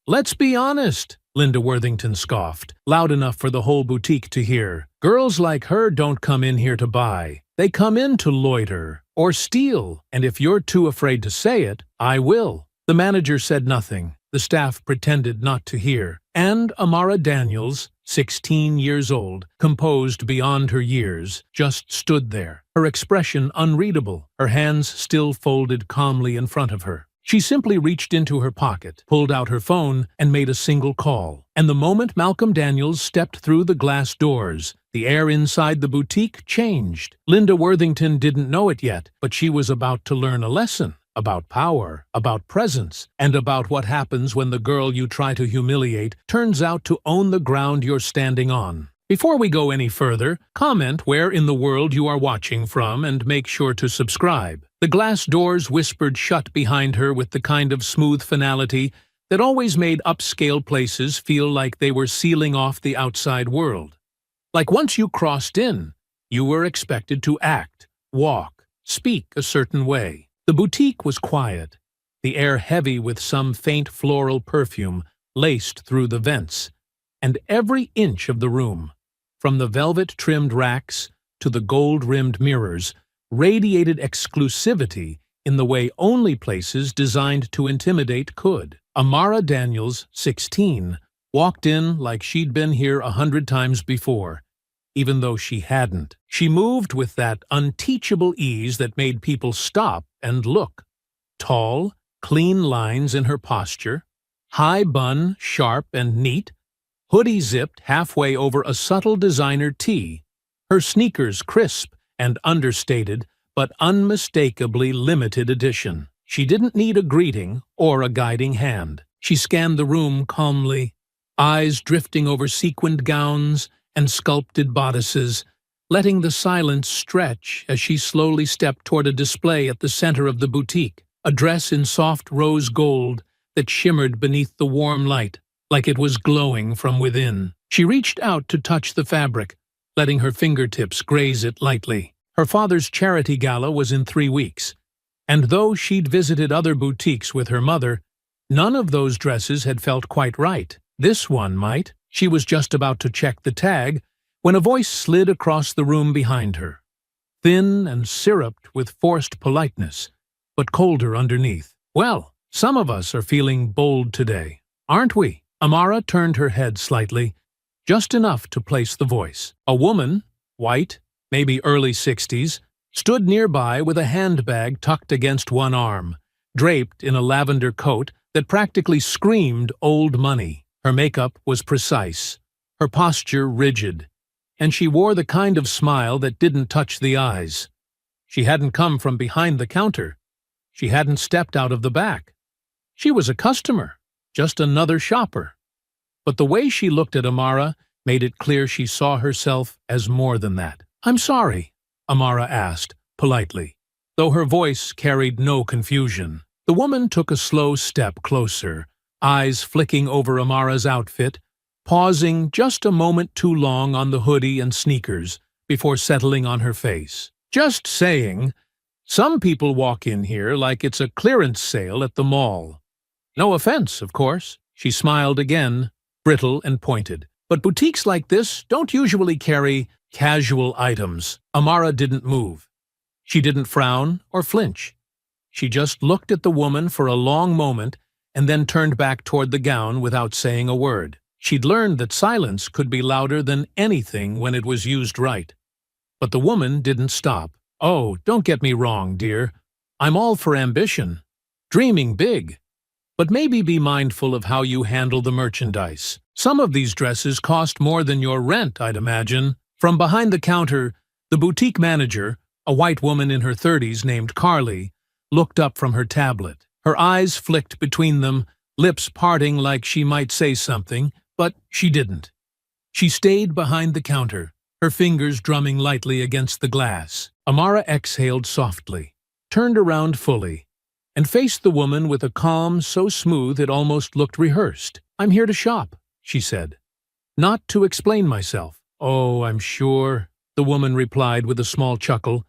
Let's be honest, Linda Worthington scoffed, loud enough for the whole boutique to hear. Girls like her don't come in here to buy. They come in to loiter or steal, and if you're too afraid to say it, I will. The manager said nothing. The staff pretended not to hear. And Amara Daniels, 16 years old, composed beyond her years, just stood there, her expression unreadable, her hands still folded calmly in front of her. She simply reached into her pocket, pulled out her phone, and made a single call. And the moment Malcolm Daniels stepped through the glass doors, the air inside the boutique changed. Linda Worthington didn't know it yet, but she was about to learn a lesson. About power, about presence, and about what happens when the girl you try to humiliate turns out to own the ground you're standing on. Before we go any further, comment where in the world you are watching from and make sure to subscribe. The glass doors whispered shut behind her with the kind of smooth finality that always made upscale places feel like they were sealing off the outside world. Like once you crossed in, you were expected to act, walk, speak a certain way. The boutique was quiet, the air heavy with some faint floral perfume laced through the vents, and every inch of the room, from the velvet-trimmed racks to the gold-rimmed mirrors, radiated exclusivity in the way only places designed to intimidate could. Amara Daniels, 16, walked in like she'd been here 100 times before, even though she hadn't. She moved with that unteachable ease that made people stop and look. Tall, clean lines in her posture, high bun, sharp and neat, hoodie zipped halfway over a subtle designer tee, her sneakers crisp and understated, but unmistakably limited edition. She didn't need a greeting or a guiding hand. She scanned the room calmly, eyes drifting over sequined gowns and sculpted bodices, letting the silence stretch as she slowly stepped toward a display at the center of the boutique, a dress in soft rose gold that shimmered beneath the warm light, like it was glowing from within. She reached out to touch the fabric, letting her fingertips graze it lightly. Her father's charity gala was in 3 weeks, and though she'd visited other boutiques with her mother, none of those dresses had felt quite right. This one might. She was just about to check the tag when a voice slid across the room behind her, thin and syruped with forced politeness, but colder underneath. "Well, some of us are feeling bold today, aren't we?" Amara turned her head slightly, just enough to place the voice. A woman, white, maybe early 60s, stood nearby with a handbag tucked against one arm, draped in a lavender coat that practically screamed old money. Her makeup was precise, her posture rigid, and she wore the kind of smile that didn't touch the eyes. She hadn't come from behind the counter. She hadn't stepped out of the back. She was a customer, just another shopper. But the way she looked at Amara made it clear she saw herself as more than that. "I'm sorry," Amara asked, politely, though her voice carried no confusion. The woman took a slow step closer, eyes flicking over Amara's outfit, pausing just a moment too long on the hoodie and sneakers before settling on her face. "Just saying, some people walk in here like it's a clearance sale at the mall. No offense, of course." She smiled again, brittle and pointed. "But boutiques like this don't usually carry casual items." Amara didn't move. She didn't frown or flinch. She just looked at the woman for a long moment and then turned back toward the gown without saying a word. She'd learned that silence could be louder than anything when it was used right. But the woman didn't stop. "Oh, don't get me wrong, dear. I'm all for ambition, dreaming big. But maybe be mindful of how you handle the merchandise. Some of these dresses cost more than your rent, I'd imagine." From behind the counter, the boutique manager, a white woman in her 30s named Carly, looked up from her tablet. Her eyes flicked between them, lips parting like she might say something, but she didn't. She stayed behind the counter, her fingers drumming lightly against the glass. Amara exhaled softly, turned around fully, and faced the woman with a calm so smooth it almost looked rehearsed. "I'm here to shop," she said. "Not to explain myself." "Oh, I'm sure," the woman replied with a small chuckle,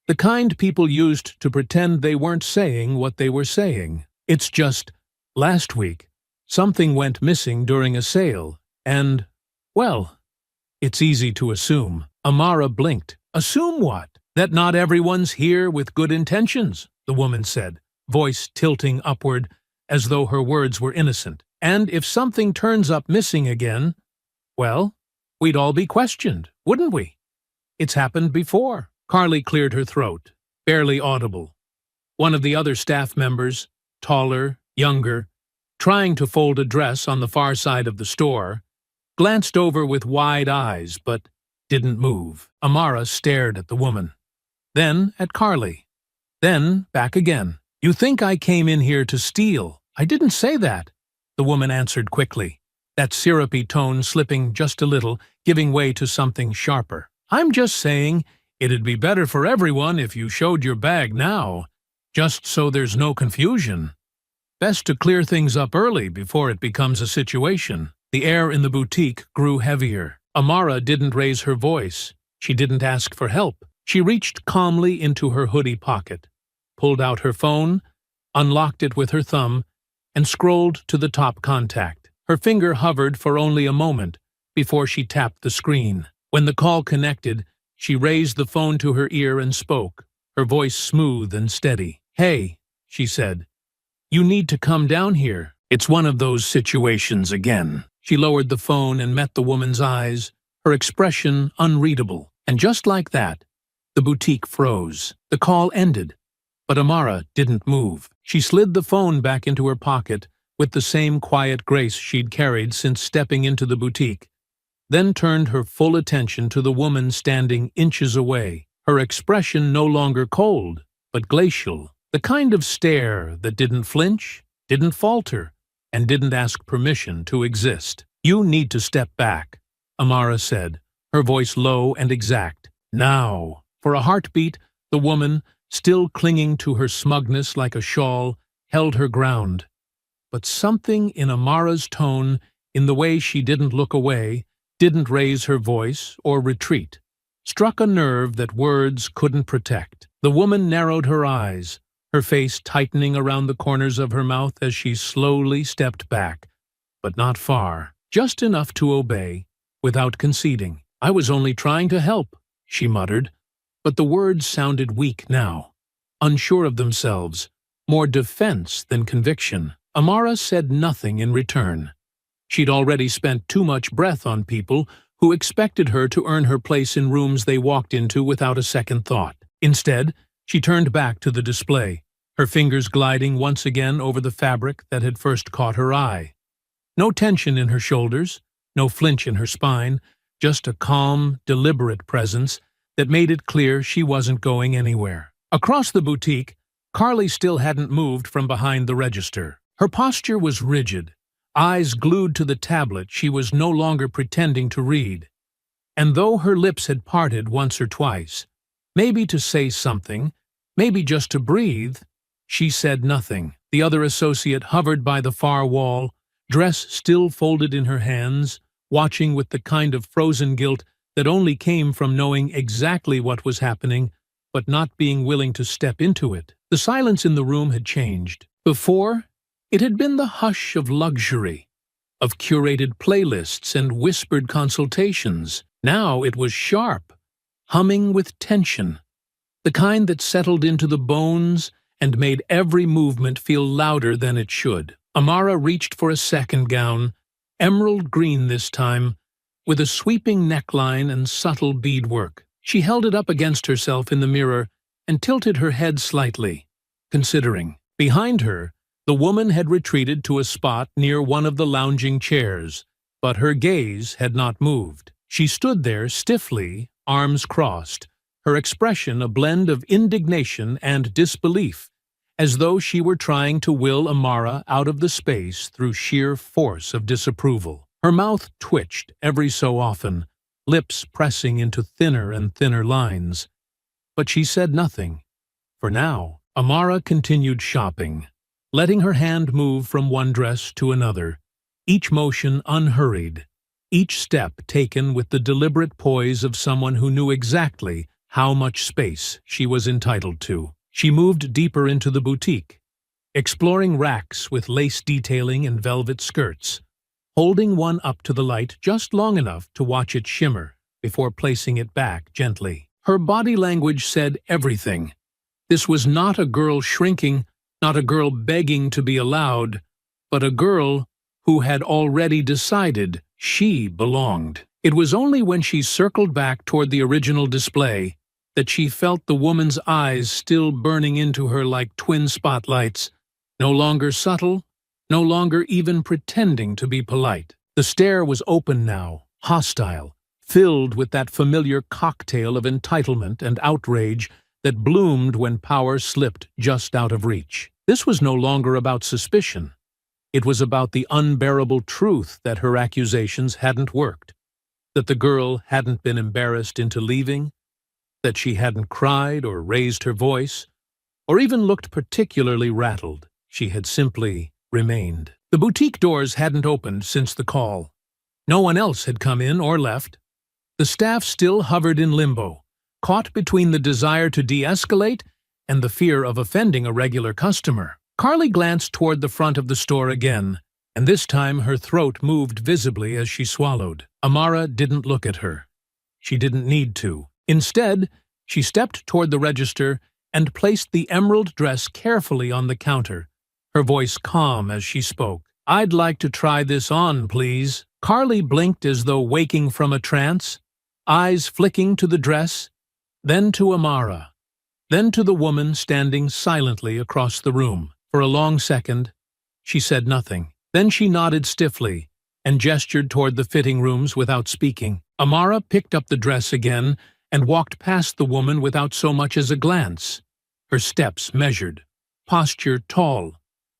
the kind people used to pretend they weren't saying what they were saying. "It's just, last week, Something went missing during a sale, and, well, it's easy to assume. Amara blinked. Assume what? That not everyone's here with good intentions, the woman said, voice tilting upward as though her words were innocent. And if something turns up missing again, well, we'd all be questioned, wouldn't we? It's happened before. Carly cleared her throat, barely audible. One of the other staff members, taller, younger, trying to fold a dress on the far side of the store, glanced over with wide eyes but didn't move. Amara stared at the woman, then at Carly, then back again. You think I came in here to steal? I didn't say that, the woman answered quickly, that syrupy tone slipping just a little, giving way to something sharper. I'm just saying it'd be better for everyone if you showed your bag now, just so there's no confusion. Best to clear things up early before it becomes a situation. The air in the boutique grew heavier. Amara didn't raise her voice. She didn't ask for help. She reached calmly into her hoodie pocket, pulled out her phone, unlocked it with her thumb, and scrolled to the top contact. Her finger hovered for only a moment before she tapped the screen. When the call connected, she raised the phone to her ear and spoke, her voice smooth and steady. Hey, she said, you need to come down here. It's one of those situations again. She lowered the phone and met the woman's eyes, her expression unreadable. And just like that, the boutique froze. The call ended, but Amara didn't move. She slid the phone back into her pocket with the same quiet grace she'd carried since stepping into the boutique, then turned her full attention to the woman standing inches away, her expression no longer cold, but glacial, the kind of stare that didn't flinch, didn't falter, and didn't ask permission to exist. You need to step back, Amara said, her voice low and exact. Now. For a heartbeat, the woman, still clinging to her smugness like a shawl, held her ground. But something in Amara's tone, in the way she didn't look away, didn't raise her voice or retreat, struck a nerve that words couldn't protect. The woman narrowed her eyes, her face tightening around the corners of her mouth as she slowly stepped back, but not far, just enough to obey, without conceding. I was only trying to help, she muttered, but the words sounded weak now, unsure of themselves, more defense than conviction. Amara said nothing in return. She'd already spent too much breath on people who expected her to earn her place in rooms they walked into without a second thought. Instead, she turned back to the display, her fingers gliding once again over the fabric that had first caught her eye. No tension in her shoulders, no flinch in her spine, just a calm, deliberate presence that made it clear she wasn't going anywhere. Across the boutique, Carly still hadn't moved from behind the register. Her posture was rigid, eyes glued to the tablet she was no longer pretending to read. And though her lips had parted once or twice, maybe to say something, maybe just to breathe, she said nothing. The other associate hovered by the far wall, dress still folded in her hands, watching with the kind of frozen guilt that only came from knowing exactly what was happening, but not being willing to step into it. The silence in the room had changed. Before, it had been the hush of luxury, of curated playlists and whispered consultations. Now it was sharp, humming with tension, the kind that settled into the bones and made every movement feel louder than it should. Amara reached for a second gown, emerald green this time, with a sweeping neckline and subtle beadwork. She held it up against herself in the mirror and tilted her head slightly, considering. Behind her, the woman had retreated to a spot near one of the lounging chairs, but her gaze had not moved. She stood there stiffly, arms crossed, her expression a blend of indignation and disbelief, as though she were trying to will Amara out of the space through sheer force of disapproval. Her mouth twitched every so often, lips pressing into thinner and thinner lines. But she said nothing. For now, Amara continued shopping, letting her hand move from one dress to another, each motion unhurried, each step taken with the deliberate poise of someone who knew exactly how much space she was entitled to. She moved deeper into the boutique, exploring racks with lace detailing and velvet skirts, holding one up to the light just long enough to watch it shimmer before placing it back gently. Her body language said everything. This was not a girl shrinking, not a girl begging to be allowed, but a girl who had already decided she belonged. It was only when she circled back toward the original display that she felt the woman's eyes still burning into her like twin spotlights, no longer subtle, no longer even pretending to be polite. The stare was open now, hostile, filled with that familiar cocktail of entitlement and outrage that bloomed when power slipped just out of reach. This was no longer about suspicion. It was about the unbearable truth that her accusations hadn't worked, that the girl hadn't been embarrassed into leaving, that she hadn't cried or raised her voice, or even looked particularly rattled. She had simply remained. The boutique doors hadn't opened since the call. No one else had come in or left. The staff still hovered in limbo, caught between the desire to de-escalate and the fear of offending a regular customer. Carly glanced toward the front of the store again, and this time her throat moved visibly as she swallowed. Amara didn't look at her. She didn't need to. Instead, she stepped toward the register and placed the emerald dress carefully on the counter, her voice calm as she spoke. "I'd like to try this on, please." Carly blinked as though waking from a trance, eyes flicking to the dress, then to Amara, then to the woman standing silently across the room. For a long second, she said nothing. Then she nodded stiffly and gestured toward the fitting rooms without speaking. Amara picked up the dress again and walked past the woman without so much as a glance, her steps measured, posture tall,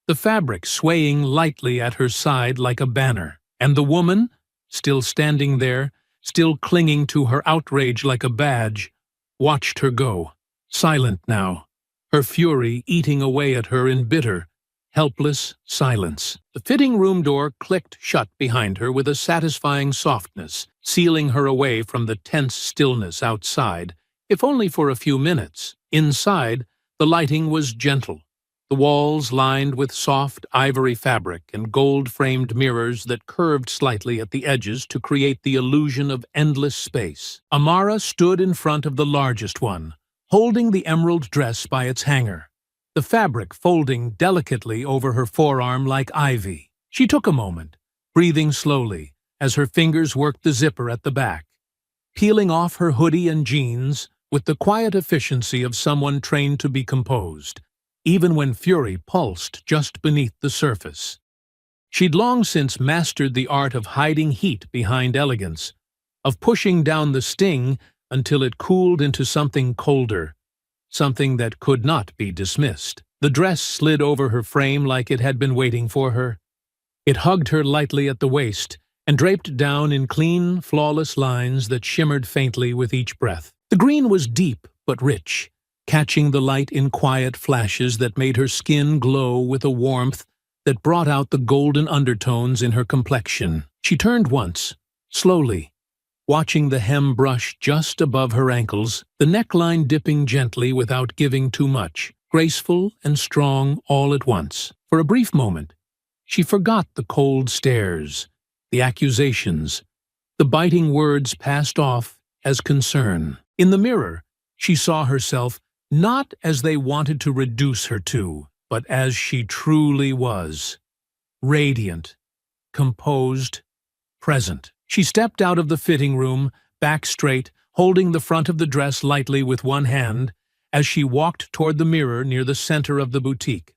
the fabric swaying lightly at her side like a banner. And the woman, still standing there, still clinging to her outrage like a badge, watched her go, silent now, her fury eating away at her in bitter, helpless silence. The fitting room door clicked shut behind her with a satisfying softness, sealing her away from the tense stillness outside, if only for a few minutes. Inside, the lighting was gentle, the walls lined with soft ivory fabric and gold-framed mirrors that curved slightly at the edges to create the illusion of endless space. Amara stood in front of the largest one, holding the emerald dress by its hanger, the fabric folding delicately over her forearm like ivy. She took a moment, breathing slowly, as her fingers worked the zipper at the back, peeling off her hoodie and jeans with the quiet efficiency of someone trained to be composed, even when fury pulsed just beneath the surface. She'd long since mastered the art of hiding heat behind elegance, of pushing down the sting until it cooled into something colder, something that could not be dismissed. The dress slid over her frame like it had been waiting for her. It hugged her lightly at the waist and draped down in clean, flawless lines that shimmered faintly with each breath. The green was deep but rich, catching the light in quiet flashes that made her skin glow with a warmth that brought out the golden undertones in her complexion. She turned once, slowly, watching the hem brush just above her ankles, the neckline dipping gently without giving too much, graceful and strong all at once. For a brief moment, she forgot the cold stares, the accusations, the biting words passed off as concern. In the mirror, she saw herself not as they wanted to reduce her to, but as she truly was, radiant, composed, present. She stepped out of the fitting room, back straight, holding the front of the dress lightly with one hand, as she walked toward the mirror near the center of the boutique.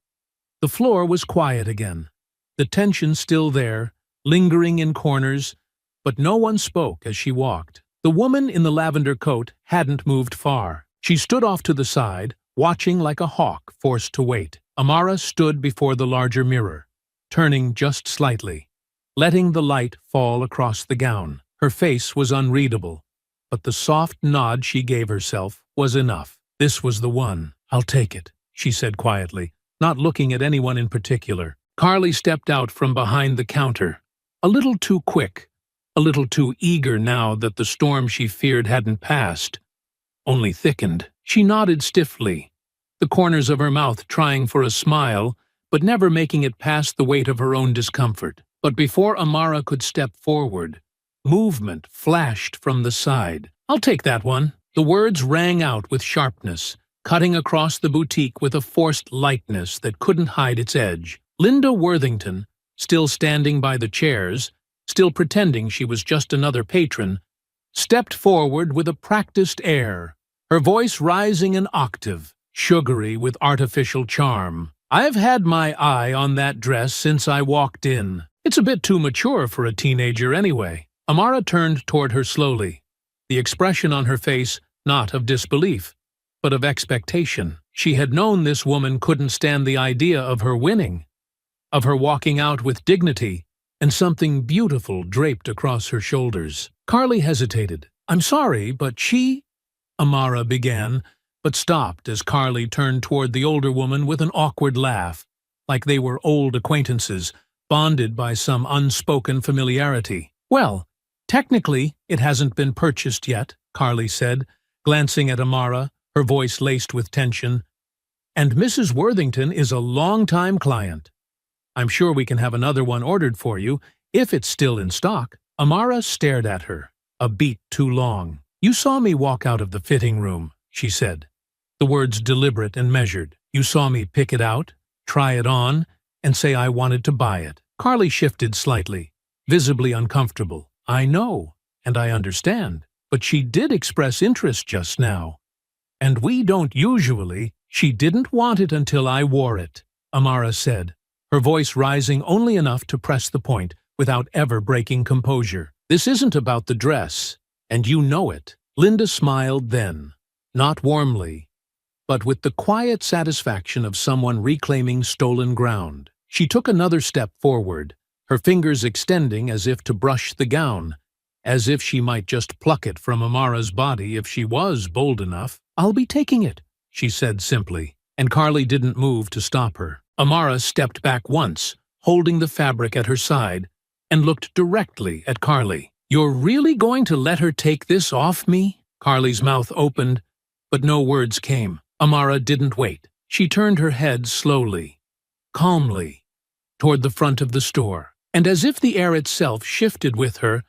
The floor was quiet again, the tension still there, lingering in corners, but no one spoke as she walked. The woman in the lavender coat hadn't moved far. She stood off to the side, watching like a hawk forced to wait. Amara stood before the larger mirror, turning just slightly, letting the light fall across the gown. Her face was unreadable, but the soft nod she gave herself was enough. This was the one. "I'll take it," she said quietly, not looking at anyone in particular. Carly stepped out from behind the counter, a little too quick, a little too eager now that the storm she feared hadn't passed, only thickened. She nodded stiffly, the corners of her mouth trying for a smile, but never making it past the weight of her own discomfort. But before Amara could step forward, movement flashed from the side. "I'll take that one." The words rang out with sharpness, cutting across the boutique with a forced lightness that couldn't hide its edge. Linda Worthington, still standing by the chairs, still pretending she was just another patron, stepped forward with a practiced air, her voice rising an octave, sugary with artificial charm. "I've had my eye on that dress since I walked in. It's a bit too mature for a teenager anyway." Amara turned toward her slowly, the expression on her face not of disbelief, but of expectation. She had known this woman couldn't stand the idea of her winning, of her walking out with dignity and something beautiful draped across her shoulders. Carly hesitated. "I'm sorry, but she—" Amara began, but stopped as Carly turned toward the older woman with an awkward laugh, like they were old acquaintances, bonded by some unspoken familiarity. "Well, technically, it hasn't been purchased yet," Carly said, glancing at Amara, her voice laced with tension. "And Mrs. Worthington is a long-time client. I'm sure we can have another one ordered for you, if it's still in stock." Amara stared at her, a beat too long. "You saw me walk out of the fitting room," she said, the words deliberate and measured. "You saw me pick it out, try it on, and say I wanted to buy it." Carly shifted slightly, visibly uncomfortable. "I know, and I understand, but she did express interest just now. And we don't usually—" "She didn't want it until I wore it," Amara said, her voice rising only enough to press the point without ever breaking composure. "This isn't about the dress, and you know it." Linda smiled then, not warmly, but with the quiet satisfaction of someone reclaiming stolen ground. She took another step forward, her fingers extending as if to brush the gown, as if she might just pluck it from Amara's body if she was bold enough. "I'll be taking it," she said simply, and Carly didn't move to stop her. Amara stepped back once, holding the fabric at her side, and looked directly at Carly. "You're really going to let her take this off me?" Carly's mouth opened, but no words came. Amara didn't wait. She turned her head slowly, calmly, toward the front of the store, and as if the air itself shifted with her,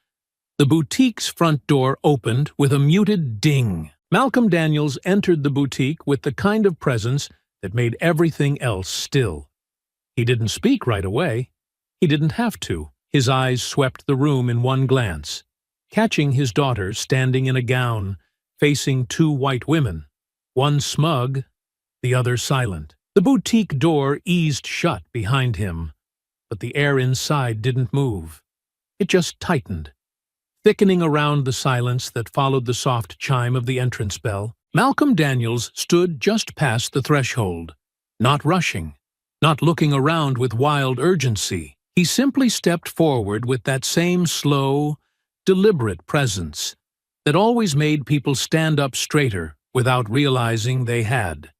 the boutique's front door opened with a muted ding. Malcolm Daniels entered the boutique with the kind of presence that made everything else still. He didn't speak right away. He didn't have to. His eyes swept the room in one glance, catching his daughter standing in a gown, facing two white women, one smug, the other silent. The boutique door eased shut behind him, but the air inside didn't move. It just tightened, thickening around the silence that followed the soft chime of the entrance bell. Malcolm Daniels stood just past the threshold, not rushing, not looking around with wild urgency. He simply stepped forward with that same slow, deliberate presence that always made people stand up straighter without realizing they had.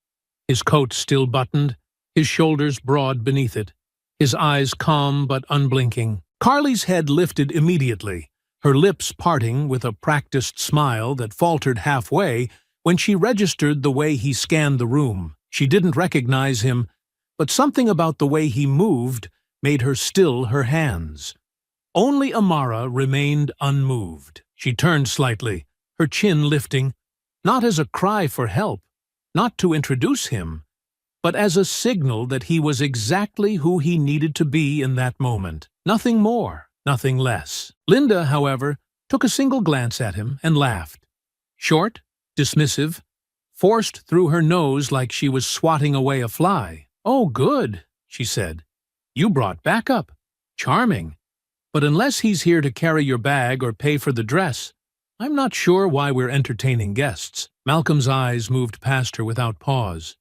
His coat still buttoned, his shoulders broad beneath it, his eyes calm but unblinking. Carly's head lifted immediately, her lips parting with a practiced smile that faltered halfway when she registered the way he scanned the room. She didn't recognize him, but something about the way he moved made her still her hands. Only Amara remained unmoved. She turned slightly, her chin lifting, not as a cry for help, not to introduce him, but as a signal that he was exactly who he needed to be in that moment. Nothing more, nothing less. Linda, however, took a single glance at him and laughed. Short, dismissive, forced through her nose like she was swatting away a fly. "Oh, good," she said. "You brought backup. Charming. But unless he's here to carry your bag or pay for the dress, I'm not sure why we're entertaining guests." Malcolm's eyes moved past her without pause.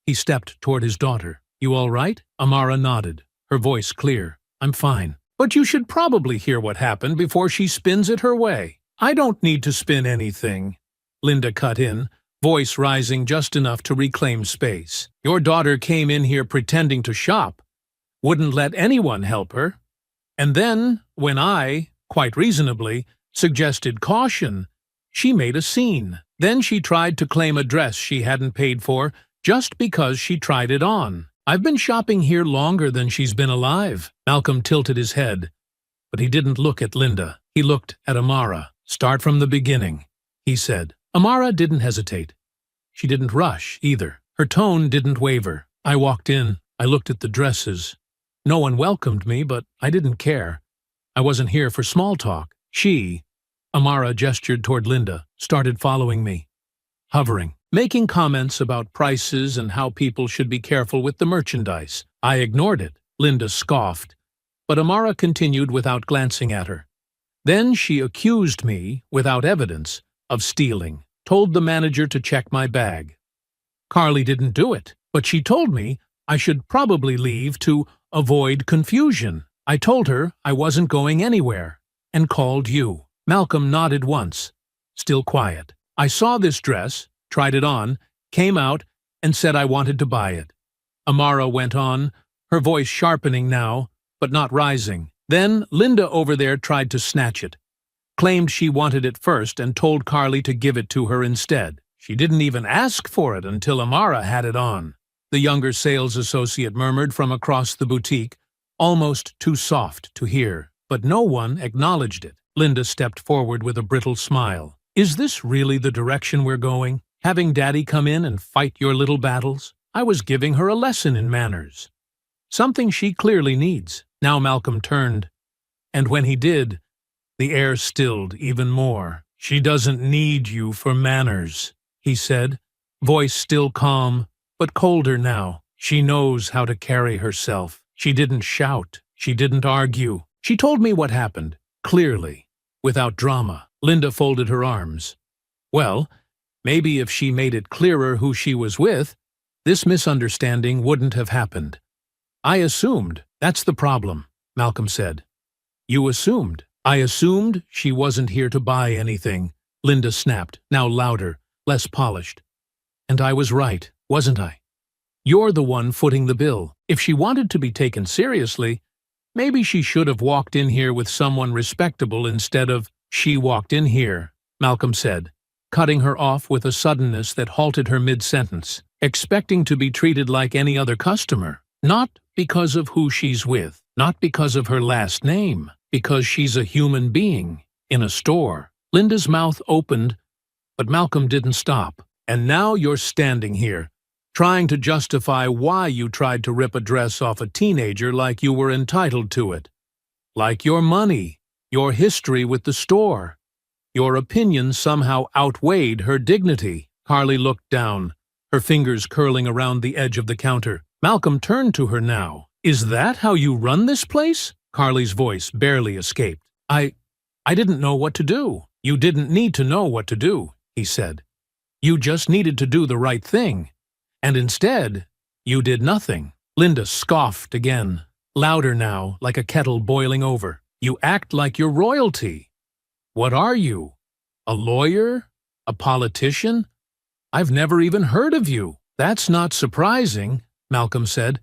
He stepped toward his daughter. "You all right?" Amara nodded, her voice clear. "I'm fine. But you should probably hear what happened before she spins it her way." "I don't need to spin anything," Linda cut in, voice rising just enough to reclaim space. "Your daughter came in here pretending to shop, wouldn't let anyone help her. And then, when I, quite reasonably, suggested caution, she made a scene. Then she tried to claim a dress she hadn't paid for just because she tried it on. I've been shopping here longer than she's been alive. Malcolm tilted his head, but he didn't look at Linda. He looked at Amara. Start from the beginning, he said. Amara didn't hesitate. She didn't rush, either. Her tone didn't waver. I walked in. I looked at the dresses. No one welcomed me, but I didn't care. I wasn't here for small talk. She, Amara gestured toward Linda, started following me, hovering, making comments about prices and how people should be careful with the merchandise. I ignored it. Linda scoffed, but Amara continued without glancing at her. Then she accused me, without evidence, of stealing, told the manager to check my bag. Carly didn't do it, but she told me I should probably leave to avoid confusion. I told her I wasn't going anywhere, and called you. Malcolm nodded once, still quiet. I saw this dress, tried it on, came out, and said I wanted to buy it. Amara went on, her voice sharpening now, but not rising. Then Linda over there tried to snatch it, claimed she wanted it first and told Carly to give it to her instead. She didn't even ask for it until Amara had it on. The younger sales associate murmured from across the boutique, almost too soft to hear, but no one acknowledged it. Linda stepped forward with a brittle smile. Is this really the direction we're going? Having Daddy come in and fight your little battles? I was giving her a lesson in manners. Something she clearly needs. Now Malcolm turned, and when he did, the air stilled even more. She doesn't need you for manners, he said, voice still calm, but colder now. She knows how to carry herself. She didn't shout. She didn't argue. She told me what happened, clearly, without drama. Linda folded her arms. Well, maybe if she made it clearer who she was with, this misunderstanding wouldn't have happened. I assumed. That's the problem, Malcolm said. You assumed. I assumed she wasn't here to buy anything, Linda snapped, now louder, less polished. And I was right, wasn't I? You're the one footing the bill. If she wanted to be taken seriously, maybe she should have walked in here with someone respectable instead of, she walked in here, Malcolm said, cutting her off with a suddenness that halted her mid-sentence, expecting to be treated like any other customer. Not because of who she's with, not because of her last name, because she's a human being in a store. Linda's mouth opened, but Malcolm didn't stop. And now you're standing here, trying to justify why you tried to rip a dress off a teenager like you were entitled to it. Like your money, your history with the store. Your opinion somehow outweighed her dignity. Carly looked down, her fingers curling around the edge of the counter. Malcolm turned to her now. Is that how you run this place? Carly's voice barely escaped. I didn't know what to do. You didn't need to know what to do, he said. You just needed to do the right thing. And instead, you did nothing. Linda scoffed again, louder now, like a kettle boiling over. You act like you're royalty. What are you? A lawyer? A politician? I've never even heard of you. That's not surprising, Malcolm said,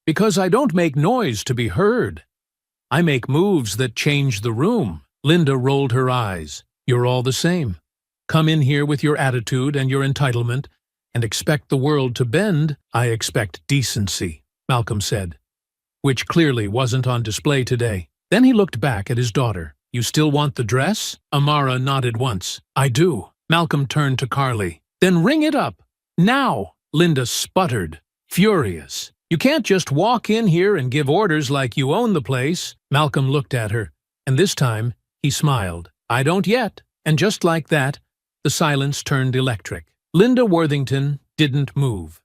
because I don't make noise to be heard. I make moves that change the room. Linda rolled her eyes. You're all the same. Come in here with your attitude and your entitlement and expect the world to bend. I expect decency, Malcolm said, which clearly wasn't on display today. Then he looked back at his daughter. You still want the dress? Amara nodded once. I do. Malcolm turned to Carly. Then ring it up. Now. Linda sputtered, furious. You can't just walk in here and give orders like you own the place. Malcolm looked at her, and this time he smiled. I don't yet. And just like that, the silence turned electric. Linda Worthington didn't move.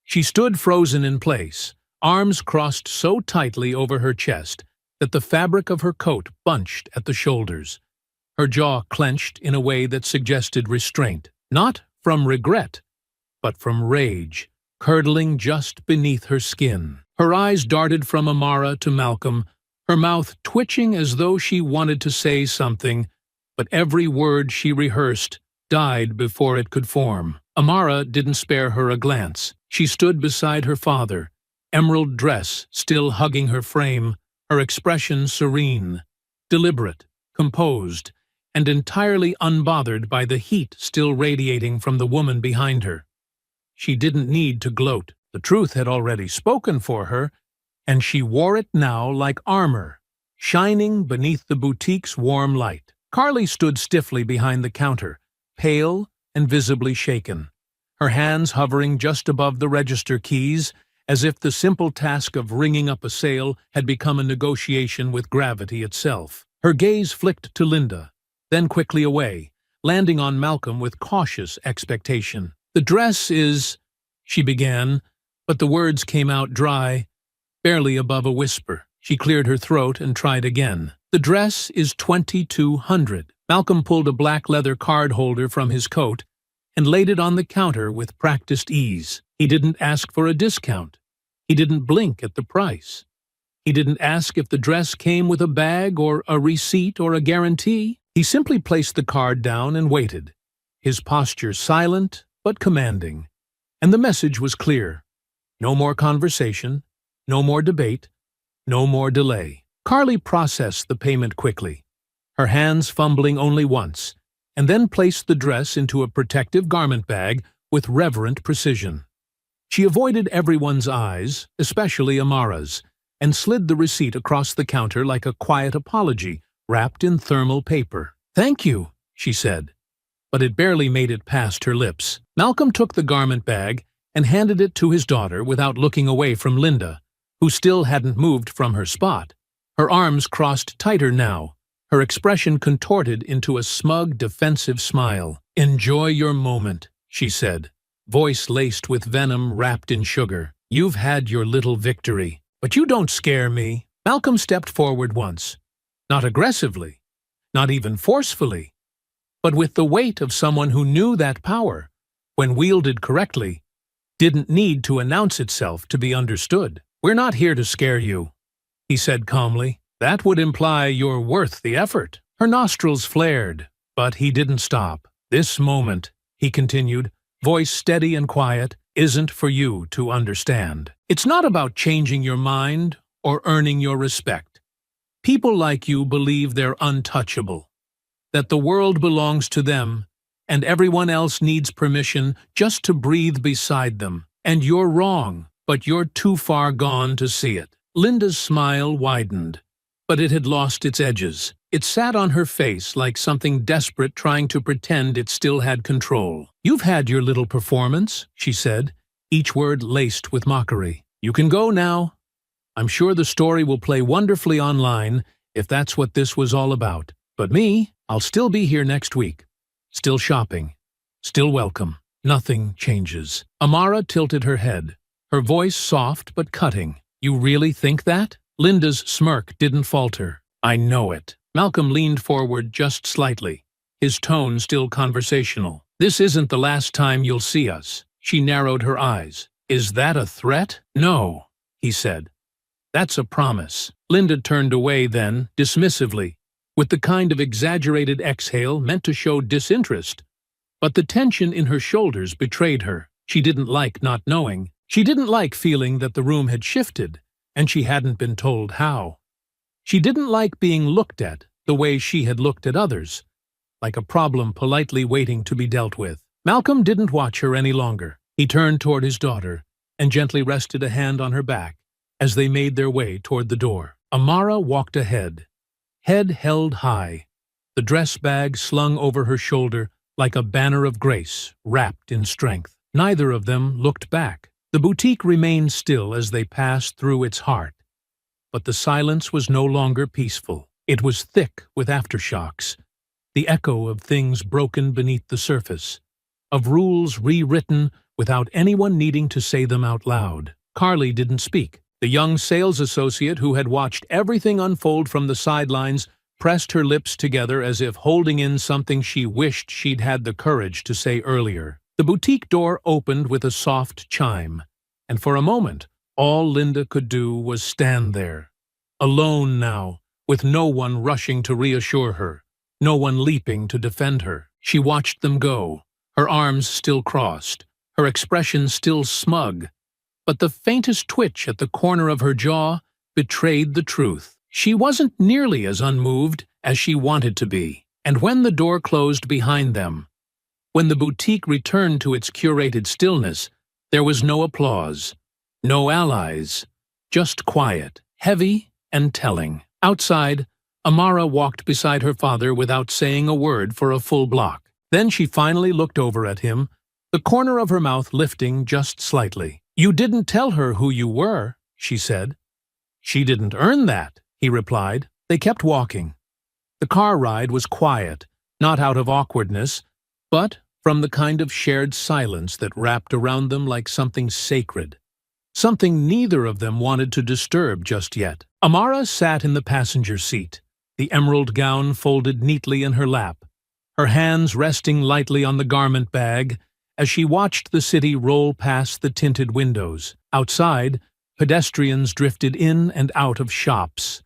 She stood frozen in place, arms crossed so tightly over her chest that the fabric of her coat bunched at the shoulders. Her jaw clenched in a way that suggested restraint, not from regret, but from rage, curdling just beneath her skin. Her eyes darted from Amara to Malcolm, her mouth twitching as though she wanted to say something, but every word she rehearsed died before it could form. Amara didn't spare her a glance. She stood beside her father, emerald dress still hugging her frame, her expression serene, deliberate, composed, and entirely unbothered by the heat still radiating from the woman behind her. She didn't need to gloat. The truth had already spoken for her, and she wore it now like armor, shining beneath the boutique's warm light. Carly stood stiffly behind the counter, pale and visibly shaken, her hands hovering just above the register keys, as if the simple task of ringing up a sale had become a negotiation with gravity itself. Her gaze flicked to Linda, then quickly away, landing on Malcolm with cautious expectation. "The dress is—" she began, but the words came out dry, barely above a whisper. She cleared her throat and tried again. "The dress is $2,200. Malcolm pulled a black leather card holder from his coat and laid it on the counter with practiced ease. He didn't ask for a discount. He didn't blink at the price. He didn't ask if the dress came with a bag or a receipt or a guarantee. He simply placed the card down and waited, his posture silent but commanding. And the message was clear. No more conversation, no more debate, no more delay. Carly processed the payment quickly, her hands fumbling only once, and then placed the dress into a protective garment bag with reverent precision. She avoided everyone's eyes, especially Amara's, and slid the receipt across the counter like a quiet apology wrapped in thermal paper. "Thank you," she said, but it barely made it past her lips. Malcolm took the garment bag and handed it to his daughter without looking away from Linda, who still hadn't moved from her spot. Her arms crossed tighter now, her expression contorted into a smug, defensive smile. "Enjoy your moment," she said, voice laced with venom wrapped in sugar. "You've had your little victory, but you don't scare me." Malcolm stepped forward once, not aggressively, not even forcefully, but with the weight of someone who knew that power, when wielded correctly, didn't need to announce itself to be understood. "We're not here to scare you," he said calmly. "That would imply you're worth the effort." Her nostrils flared, but he didn't stop. "This moment," he continued, voice steady and quiet, "isn't for you to understand. It's not about changing your mind or earning your respect. People like you believe they're untouchable, that the world belongs to them, and everyone else needs permission just to breathe beside them. And you're wrong, but you're too far gone to see it." Linda's smile widened, but it had lost its edges. It sat on her face like something desperate trying to pretend it still had control. "You've had your little performance," she said, each word laced with mockery. "You can go now. I'm sure the story will play wonderfully online if that's what this was all about. But me, I'll still be here next week. Still shopping. Still welcome. Nothing changes." Amara tilted her head, her voice soft but cutting. "You really think that?" Linda's smirk didn't falter. "I know it." Malcolm leaned forward just slightly, his tone still conversational. "This isn't the last time you'll see us." She narrowed her eyes. "Is that a threat?" "No," he said. "That's a promise." Linda turned away then, dismissively, with the kind of exaggerated exhale meant to show disinterest. But the tension in her shoulders betrayed her. She didn't like not knowing. She didn't like feeling that the room had shifted, and she hadn't been told how. She didn't like being looked at the way she had looked at others, like a problem politely waiting to be dealt with. Malcolm didn't watch her any longer. He turned toward his daughter and gently rested a hand on her back as they made their way toward the door. Amara walked ahead, head held high, the dress bag slung over her shoulder like a banner of grace wrapped in strength. Neither of them looked back. The boutique remained still as they passed through its heart, but the silence was no longer peaceful. It was thick with aftershocks, the echo of things broken beneath the surface, of rules rewritten without anyone needing to say them out loud. Carly didn't speak. The young sales associate who had watched everything unfold from the sidelines pressed her lips together as if holding in something she wished she'd had the courage to say earlier. The boutique door opened with a soft chime, and for a moment, all Linda could do was stand there, alone now, with no one rushing to reassure her, no one leaping to defend her. She watched them go, her arms still crossed, her expression still smug, but the faintest twitch at the corner of her jaw betrayed the truth. She wasn't nearly as unmoved as she wanted to be. And when the door closed behind them, when the boutique returned to its curated stillness, there was no applause, No allies. Just quiet, heavy, and telling. Outside, Amara walked beside her father without saying a word for a full block. Then she finally looked over at him, the corner of her mouth lifting just slightly. "You didn't tell her who you were," she said. "She didn't earn that," he replied. They kept walking. The car ride was quiet, not out of awkwardness, but from the kind of shared silence that wrapped around them like something sacred. Something neither of them wanted to disturb just yet. Amara sat in the passenger seat, the emerald gown folded neatly in her lap, her hands resting lightly on the garment bag as she watched the city roll past the tinted windows. Outside, pedestrians drifted in and out of shops.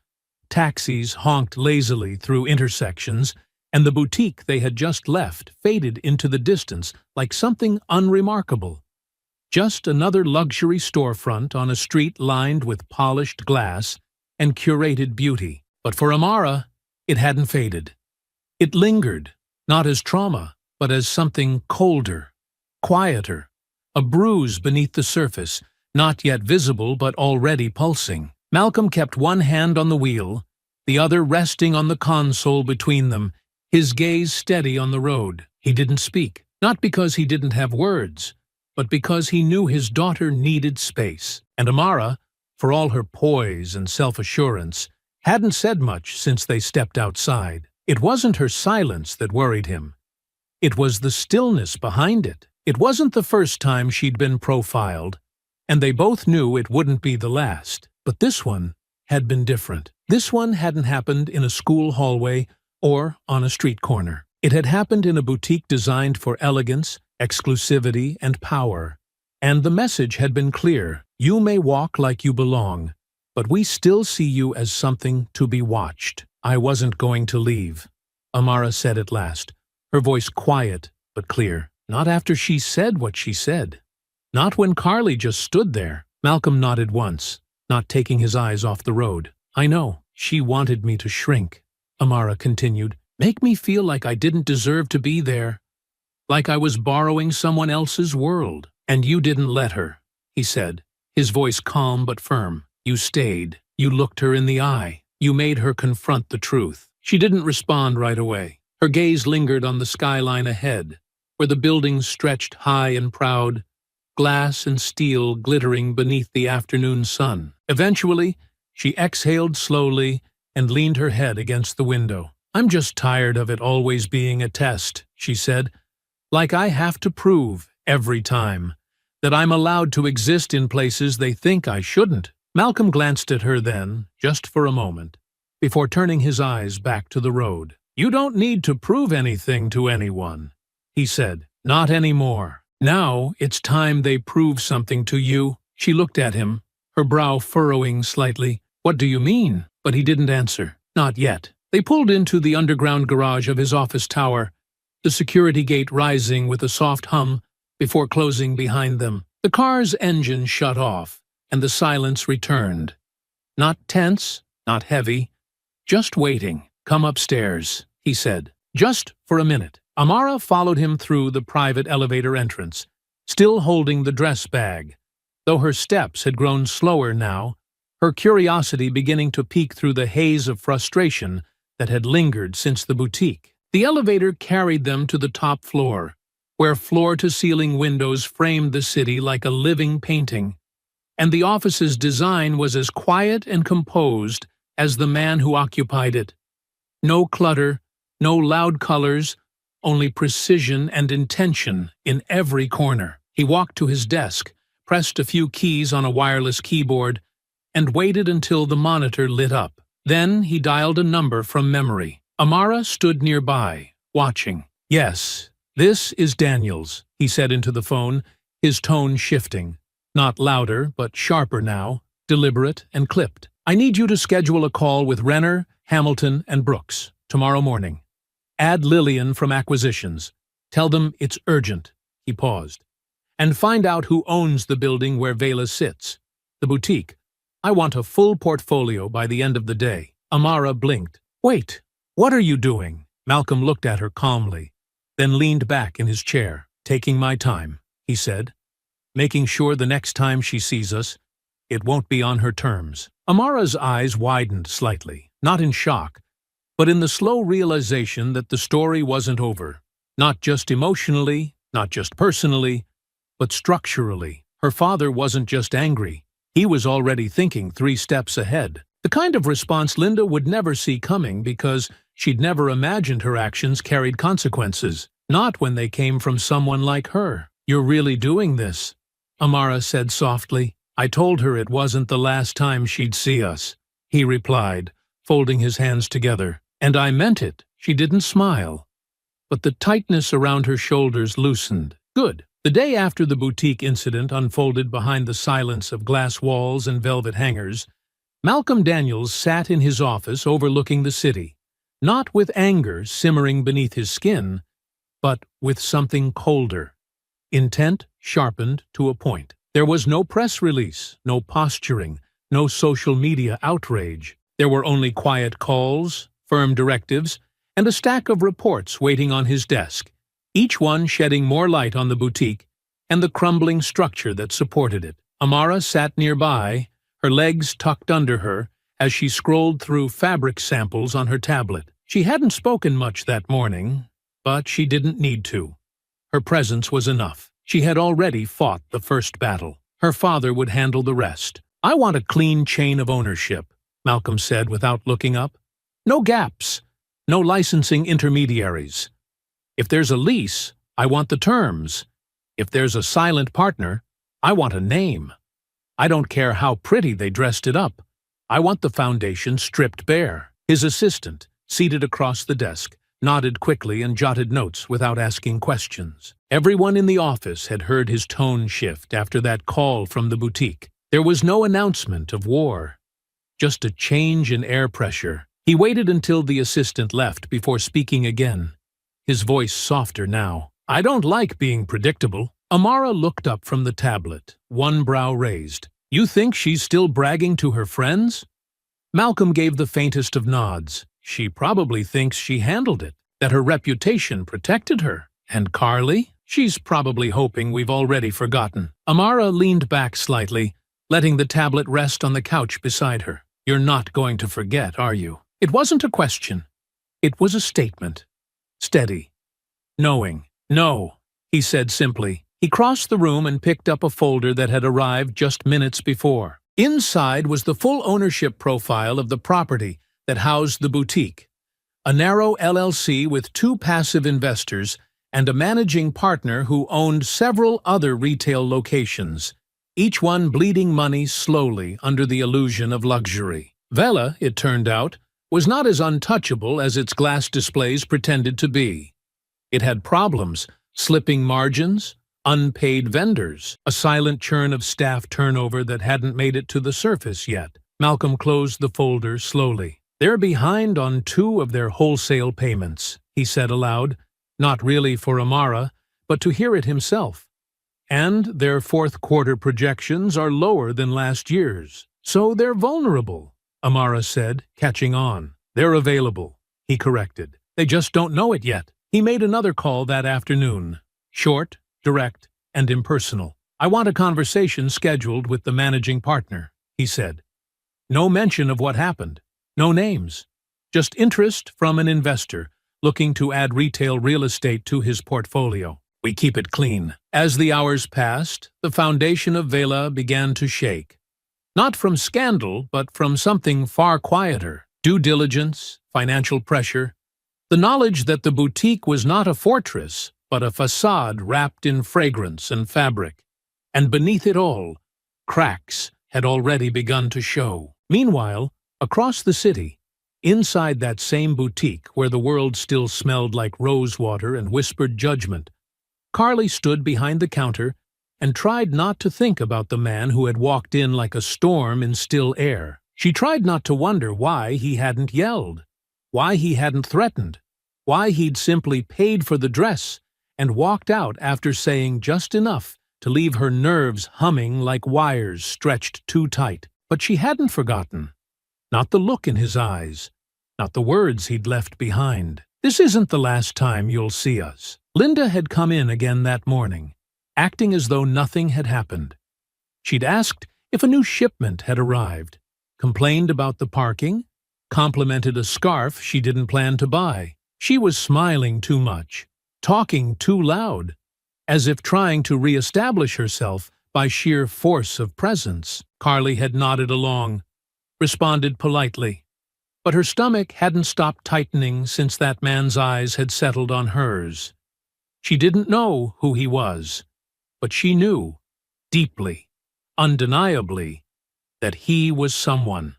Taxis honked lazily through intersections, and the boutique they had just left faded into the distance like something unremarkable. Just another luxury storefront on a street lined with polished glass and curated beauty. But for Amara, it hadn't faded. It lingered, not as trauma, but as something colder, quieter, a bruise beneath the surface, not yet visible but already pulsing. Malcolm kept one hand on the wheel, the other resting on the console between them, his gaze steady on the road. He didn't speak, not because he didn't have words, but because he knew his daughter needed space. And Amara, for all her poise and self-assurance, hadn't said much since they stepped outside. It wasn't her silence that worried him. It was the stillness behind it. It wasn't the first time she'd been profiled, and they both knew it wouldn't be the last. But this one had been different. This one hadn't happened in a school hallway or on a street corner. It had happened in a boutique designed for elegance, exclusivity, and power. And the message had been clear: you may walk like you belong, but we still see you as something to be watched. "I wasn't going to leave," Amara said at last, her voice quiet but clear. Not after she said what she said. Not when Carly just stood there. Malcolm nodded once, not taking his eyes off the road. "I know. She wanted me to shrink," Amara continued. "Make me feel like I didn't deserve to be there. Like I was borrowing someone else's world. And you didn't let her," he said, his voice calm but firm. "You stayed. You looked her in the eye. You made her confront the truth." She didn't respond right away. Her gaze lingered on the skyline ahead, where the buildings stretched high and proud, glass and steel glittering beneath the afternoon sun. Eventually, she exhaled slowly and leaned her head against the window. "I'm just tired of it always being a test," she said. "Like I have to prove, every time, that I'm allowed to exist in places they think I shouldn't." Malcolm glanced at her then, just for a moment, before turning his eyes back to the road. "You don't need to prove anything to anyone," he said. "Not anymore. Now it's time they prove something to you." She looked at him, her brow furrowing slightly. "What do you mean?" But he didn't answer. Not yet. They pulled into the underground garage of his office tower, the security gate rising with a soft hum before closing behind them. The car's engine shut off, and the silence returned. Not tense, not heavy, just waiting. "Come upstairs," he said. "Just for a minute." Amara followed him through the private elevator entrance, still holding the dress bag, though her steps had grown slower now, her curiosity beginning to peek through the haze of frustration that had lingered since the boutique. The elevator carried them to the top floor, where floor-to-ceiling windows framed the city like a living painting, and the office's design was as quiet and composed as the man who occupied it. No clutter, no loud colors, only precision and intention in every corner. He walked to his desk, pressed a few keys on a wireless keyboard, and waited until the monitor lit up. Then he dialed a number from memory. Amara stood nearby, watching. "Yes, this is Daniels," he said into the phone, his tone shifting. Not louder, but sharper now, deliberate and clipped. "I need you to schedule a call with Renner, Hamilton, and Brooks tomorrow morning. Add Lillian from acquisitions. Tell them it's urgent." He paused. "And find out who owns the building where Vela sits. The boutique. I want a full portfolio by the end of the day." Amara blinked. "Wait, what are you doing?" Malcolm looked at her calmly, then leaned back in his chair. "Taking my time," he said. "Making sure the next time she sees us, It won't be on her terms. Amara's eyes widened slightly, not in shock, but in the slow realization that the story wasn't over. Not just emotionally, not just personally, but structurally. Her father wasn't just angry. He was already thinking 3 steps ahead. The kind of response Linda would never see coming because she'd never imagined her actions carried consequences. Not when they came from someone like her. "You're really doing this," Amara said softly. "I told her it wasn't the last time she'd see us," he replied, folding his hands together. "And I meant it." She didn't smile, but the tightness around her shoulders loosened. Good. The day after the boutique incident unfolded behind the silence of glass walls and velvet hangers, Malcolm Daniels sat in his office overlooking the city, not with anger simmering beneath his skin, but with something colder. Intent sharpened to a point. There was no press release, no posturing, no social media outrage. There were only quiet calls, firm directives, and a stack of reports waiting on his desk, each one shedding more light on the boutique and the crumbling structure that supported it. Amara sat nearby, her legs tucked under her, as she scrolled through fabric samples on her tablet. She hadn't spoken much that morning, but she didn't need to. Her presence was enough. She had already fought the first battle. Her father would handle the rest. "I want a clean chain of ownership," Malcolm said without looking up. "No gaps, no licensing intermediaries. If there's a lease, I want the terms. If there's a silent partner, I want a name. I don't care how pretty they dressed it up. I want the foundation stripped bare." His assistant, seated across the desk, nodded quickly and jotted notes without asking questions. Everyone in the office had heard his tone shift after that call from the boutique. There was no announcement of war, just a change in air pressure. He waited until the assistant left before speaking again, his voice softer now. "I don't like being predictable." Amara looked up from the tablet, one brow raised. "You think she's still bragging to her friends?" Malcolm gave the faintest of nods. "She probably thinks she handled it, that her reputation protected her. And Carly? She's probably hoping we've already forgotten." Amara leaned back slightly, letting the tablet rest on the couch beside her. "You're not going to forget, are you?" It wasn't a question. It was a statement. Steady. Knowing. "No," he said simply. He crossed the room and picked up a folder that had arrived just minutes before. Inside was the full ownership profile of the property that housed the boutique. A narrow LLC with 2 passive investors and a managing partner who owned several other retail locations, each one bleeding money slowly under the illusion of luxury. Vela, it turned out, was not as untouchable as its glass displays pretended to be. It had problems, slipping margins, unpaid vendors, a silent churn of staff turnover that hadn't made it to the surface yet. Malcolm closed the folder slowly. "They're behind on 2 of their wholesale payments," he said aloud, not really for Amara, but to hear it himself. "And their 4th quarter projections are lower than last year's. So they're vulnerable," Amara said, catching on. "They're available," he corrected. "They just don't know it yet." He made another call that afternoon. Short, direct, and impersonal. "I want a conversation scheduled with the managing partner," he said. "No mention of what happened. No names. Just interest from an investor looking to add retail real estate to his portfolio. We keep it clean." As the hours passed, the foundation of Vela began to shake. Not from scandal, but from something far quieter. Due diligence, financial pressure, the knowledge that the boutique was not a fortress, but a facade wrapped in fragrance and fabric. And beneath it all, cracks had already begun to show. Meanwhile, across the city, inside that same boutique where the world still smelled like rosewater and whispered judgment, Carly stood behind the counter and tried not to think about the man who had walked in like a storm in still air. She tried not to wonder why he hadn't yelled, why he hadn't threatened, why he'd simply paid for the dress and walked out after saying just enough to leave her nerves humming like wires stretched too tight. But she hadn't forgotten. Not the look in his eyes, not the words he'd left behind. "This isn't the last time you'll see us." Linda had come in again that morning, acting as though nothing had happened. She'd asked If a new shipment had arrived, complained about the parking, complimented a scarf she didn't plan to buy, she was smiling too much, talking too loud, as if trying to re-establish herself by sheer force of presence. Carly had nodded along, responded politely, but her stomach hadn't stopped tightening since that man's eyes had settled on hers. She didn't know who he was, but she knew, deeply, undeniably, that he was someone.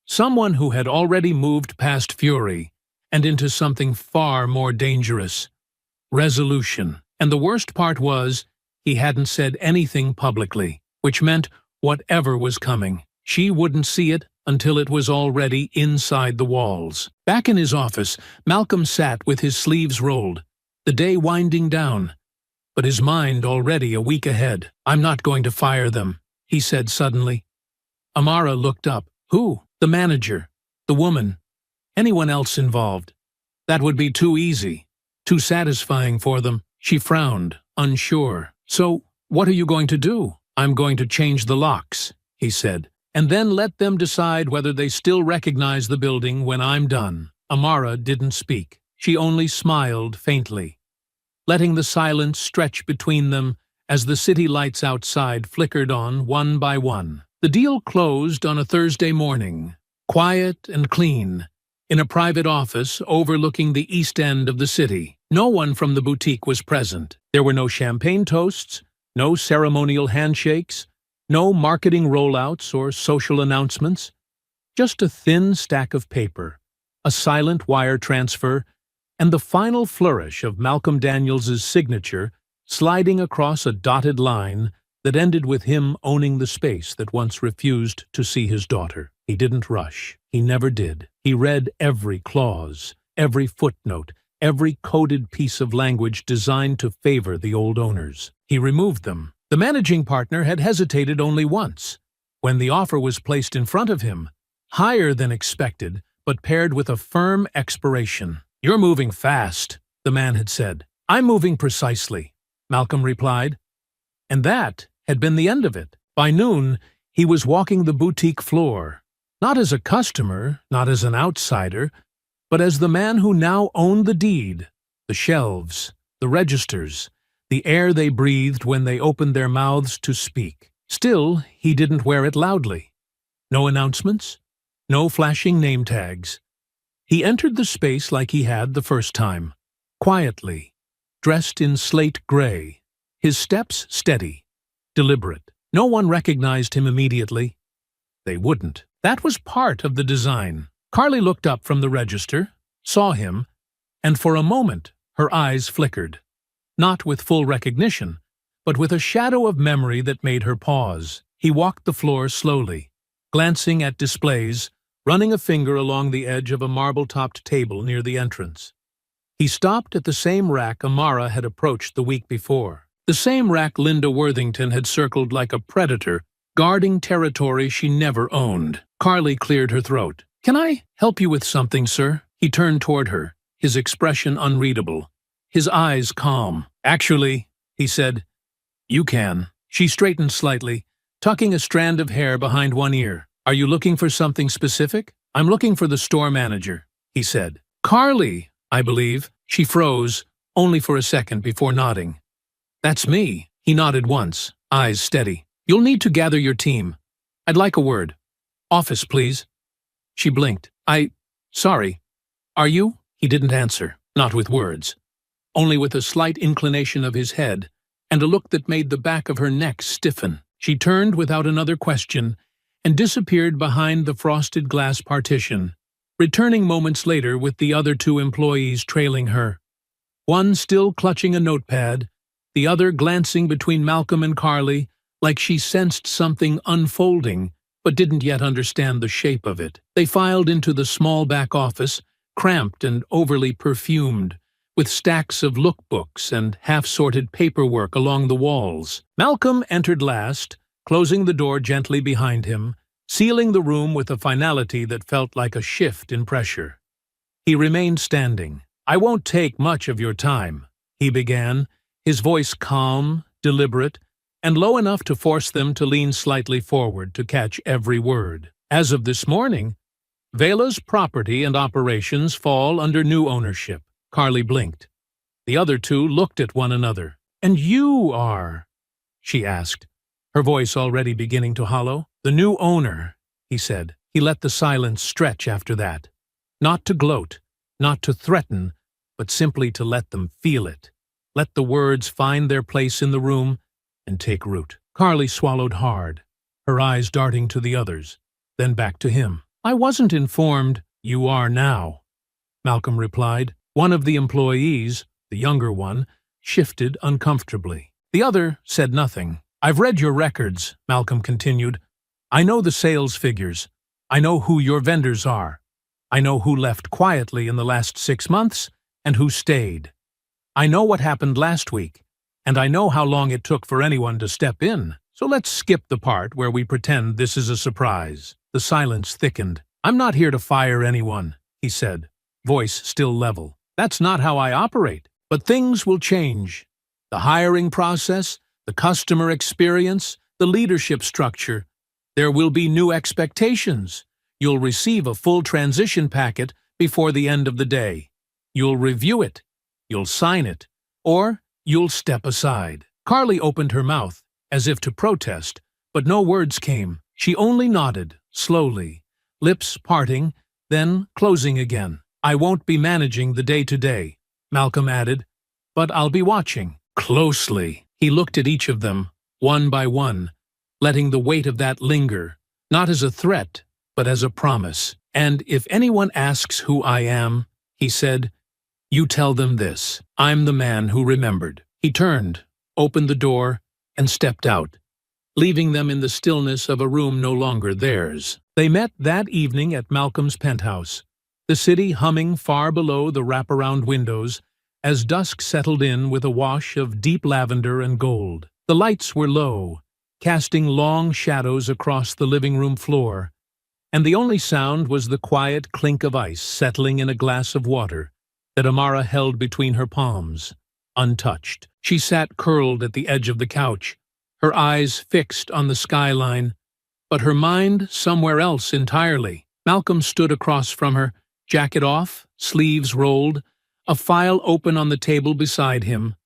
Someone who had already moved past fury and into something far more dangerous. Resolution. And the worst part was, he hadn't said anything publicly, which meant whatever was coming, she wouldn't see it until it was already inside the walls. Back in his office, Malcolm sat with his sleeves rolled, the day winding down, but his mind already a week ahead. "I'm not going to fire them," he said suddenly. Amara looked up. "Who?" "The manager, the woman, anyone else involved. That would be too easy, too satisfying for them." She frowned, unsure. "So, what are you going to do?" "I'm going to change the locks," he said, "and then let them decide whether they still recognize the building when I'm done." Amara didn't speak. She only smiled faintly, letting the silence stretch between them as the city lights outside flickered on one by one. The deal closed on a Thursday morning, quiet and clean, in a private office overlooking the east end of the city. No one from the boutique was present. There were no champagne toasts, no ceremonial handshakes, no marketing rollouts or social announcements. Just a thin stack of paper, a silent wire transfer, and the final flourish of Malcolm Daniels's signature sliding across a dotted line that ended with him owning the space that once refused to see his daughter. He didn't rush. He never did. He read every clause, every footnote, every coded piece of language designed to favor the old owners. He removed them. The managing partner had hesitated only once, when the offer was placed in front of him, higher than expected, but paired with a firm expiration. "You're moving fast," the man had said. "I'm moving precisely," Malcolm replied. And that had been the end of it. By noon, he was walking the boutique floor, not as a customer, not as an outsider, but as the man who now owned the deed, the shelves, the registers, the air they breathed when they opened their mouths to speak. Still, he didn't wear it loudly. No announcements, no flashing name tags. He entered the space like he had the first time, quietly, dressed in slate gray, his steps steady, deliberate. No one recognized him immediately. They wouldn't. That was part of the design. Carly looked up from the register, saw him, and for a moment her eyes flickered. Not with full recognition, but with a shadow of memory that made her pause. He walked the floor slowly, glancing at displays, running a finger along the edge of a marble-topped table near the entrance. He stopped at the same rack Amara had approached the week before. The same rack Linda Worthington had circled like a predator, guarding territory she never owned. Carly cleared her throat. "Can I help you with something, sir?" He turned toward her, his expression unreadable, his eyes calm. "Actually," he said, "you can." She straightened slightly, tucking a strand of hair behind one ear. "Are you looking for something specific?" "I'm looking for the store manager," he said. "Carly, I believe." She froze, only for a second before nodding. "That's me." He nodded once, eyes steady. "You'll need to gather your team. I'd like a word. Office, please." She blinked. Sorry. Are you?" He didn't answer, not with words, only with a slight inclination of his head and a look that made the back of her neck stiffen. She turned without another question and disappeared behind the frosted glass partition, returning moments later with the other two employees trailing her. One still clutching a notepad, the other glancing between Malcolm and Carly like she sensed something unfolding but didn't yet understand the shape of it. They filed into the small back office, cramped and overly perfumed, with stacks of lookbooks and half-sorted paperwork along the walls. Malcolm entered last, closing the door gently behind him, sealing the room with a finality that felt like a shift in pressure. He remained standing. "I won't take much of your time," he began, his voice calm, deliberate, and low enough to force them to lean slightly forward to catch every word. As of this morning, Vela's property and operations fall under new ownership. Carly blinked. The other two looked at one another. "And you are?" she asked, her voice already beginning to hollow. "The new owner," he said. He let the silence stretch after that. Not to gloat, not to threaten, but simply to let them feel it. Let the words find their place in the room and take root. Carly swallowed hard, her eyes darting to the others, then back to him. "I wasn't informed." "You are now," Malcolm replied. One of the employees, the younger one, shifted uncomfortably. The other said nothing. "I've read your records," Malcolm continued. "I know the sales figures. I know who your vendors are. I know who left quietly in the last 6 months and who stayed. I know what happened last week, and I know how long it took for anyone to step in. So let's skip the part where we pretend this is a surprise." The silence thickened. "I'm not here to fire anyone," he said, voice still level. "That's not how I operate. But things will change. The hiring process, the customer experience, the leadership structure. There will be new expectations. You'll receive a full transition packet before the end of the day. You'll review it. You'll sign it. Or you'll step aside." Carly opened her mouth, as if to protest, but no words came. She only nodded, slowly, lips parting, then closing again. "I won't be managing the day-to-day," Malcolm added, "but I'll be watching closely." He looked at each of them, one by one, letting the weight of that linger, not as a threat, but as a promise. "And if anyone asks who I am," he said, "you tell them this. I'm the man who remembered." He turned, opened the door, and stepped out, leaving them in the stillness of a room no longer theirs. They met that evening at Malcolm's penthouse, the city humming far below the wraparound windows as dusk settled in with a wash of deep lavender and gold. The lights were low, casting long shadows across the living room floor, and the only sound was the quiet clink of ice settling in a glass of water that Amara held between her palms, untouched. She sat curled at the edge of the couch, her eyes fixed on the skyline, but her mind somewhere else entirely. Malcolm stood across from her, jacket off, sleeves rolled, a file open on the table beside him,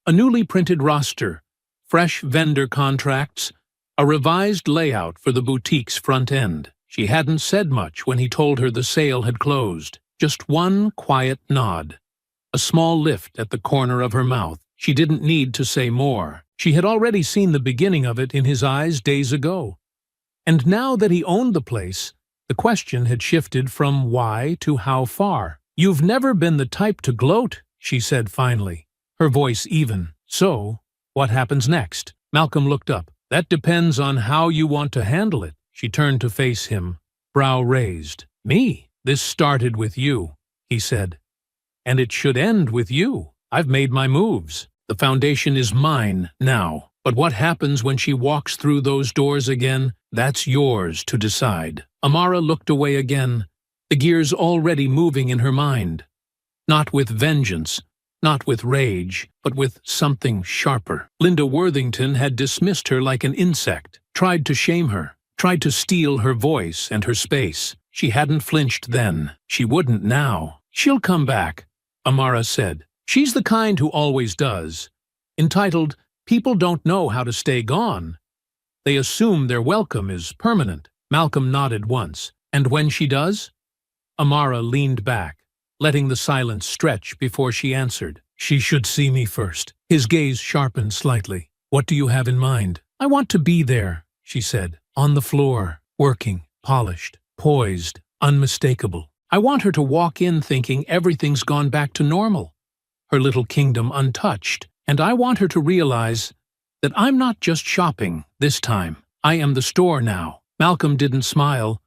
a newly printed roster, fresh vendor contracts, a revised layout for the boutique's front end. She hadn't said much when he told her the sale had closed. Just one quiet nod, a small lift at the corner of her mouth. She didn't need to say more. She had already seen the beginning of it in his eyes days ago. And now that he owned the place, the question had shifted from why to how far. "You've never been the type to gloat," she said finally, her voice even. "So, what happens next?" Malcolm looked up. "That depends on how you want to handle it." She turned to face him, brow raised. "Me? This started with you," he said. "And it should end with you. I've made my moves. The foundation is mine now. But what happens when she walks through those doors again, that's yours to decide." Amara looked away again, the gears already moving in her mind. Not with vengeance, not with rage, but with something sharper. Linda Worthington had dismissed her like an insect, tried to shame her, tried to steal her voice and her space. She hadn't flinched then. She wouldn't now. "She'll come back," Amara said. "She's the kind who always does." Entitled, "People Don't Know How to Stay Gone. They assume their welcome is permanent." Malcolm nodded once. "And when she does?" Amara leaned back, letting the silence stretch before she answered. "She should see me first." His gaze sharpened slightly. "What do you have in mind?" "I want to be there," she said, "on the floor, working, polished, poised, unmistakable. I want her to walk in thinking everything's gone back to normal, her little kingdom untouched, and I want her to realize that I'm not just shopping this time. I am the store now." Malcolm didn't smile,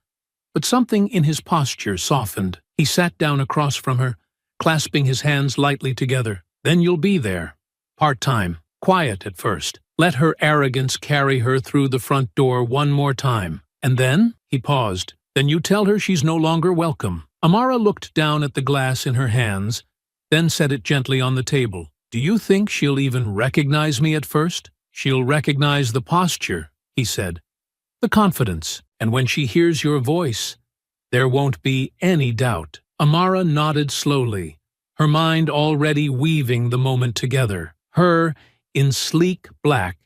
but something in his posture softened. He sat down across from her, clasping his hands lightly together. "Then you'll be there. Part-time. Quiet at first. Let her arrogance carry her through the front door one more time. And then?" He paused. "Then you tell her she's no longer welcome." Amara looked down at the glass in her hands, then set it gently on the table. "Do you think she'll even recognize me at first?" She'll recognize the posture, he said, the confidence, and when she hears your voice, there won't be any doubt. Amara nodded slowly, her mind already weaving the moment together. Her, in sleek black,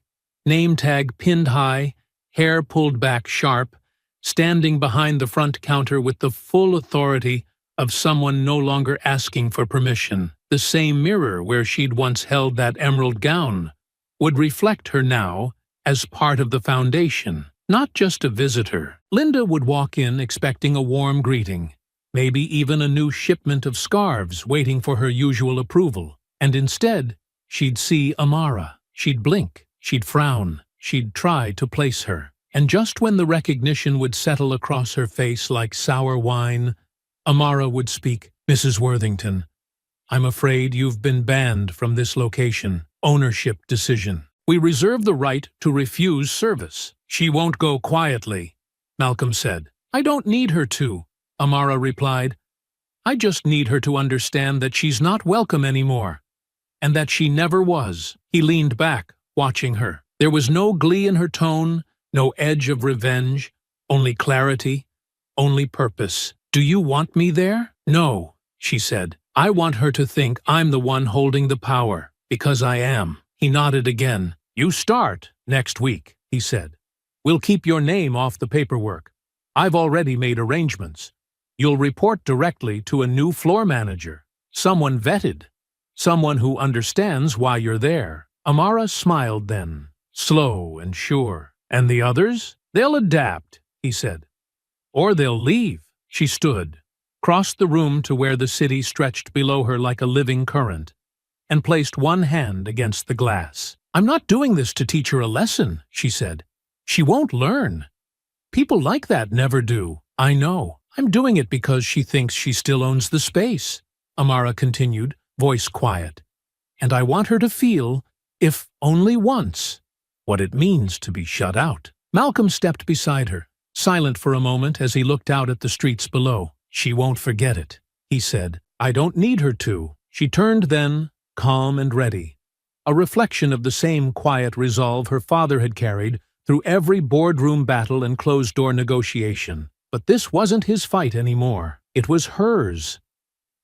name tag pinned high, hair pulled back sharp, standing behind the front counter with the full authority of someone no longer asking for permission. The same mirror where she'd once held that emerald gown would reflect her now as part of the foundation, not just a visitor. Linda would walk in expecting a warm greeting, maybe even a new shipment of scarves waiting for her usual approval. And instead, she'd see Amara. She'd blink, she'd frown, she'd try to place her. And just when the recognition would settle across her face like sour wine, Amara would speak. "Mrs. Worthington, I'm afraid you've been banned from this location. Ownership decision. We reserve the right to refuse service." "She won't go quietly," Malcolm said. "I don't need her to," Amara replied. "I just need her to understand that she's not welcome anymore, and that she never was." He leaned back, watching her. There was no glee in her tone, no edge of revenge, only clarity, only purpose. "Do you want me there?" "No," she said. "I want her to think I'm the one holding the power, because I am." He nodded again. "You start next week," he said. "We'll keep your name off the paperwork. I've already made arrangements. You'll report directly to a new floor manager, someone vetted, someone who understands why you're there." Amara smiled then, slow and sure. "And the others? They'll adapt," he said. "Or they'll leave." She stood, crossed the room to where the city stretched below her like a living current, and placed one hand against the glass. "I'm not doing this to teach her a lesson," she said. "She won't learn. People like that never do." "I know. I'm doing it because she thinks she still owns the space," Amara continued, voice quiet. "And I want her to feel, if only once, what it means to be shut out." Malcolm stepped beside her, silent for a moment as he looked out at the streets below. "She won't forget it," he said. "I don't need her to." She turned then, calm and ready, a reflection of the same quiet resolve her father had carried through every boardroom battle and closed-door negotiation. But this wasn't his fight anymore. It was hers.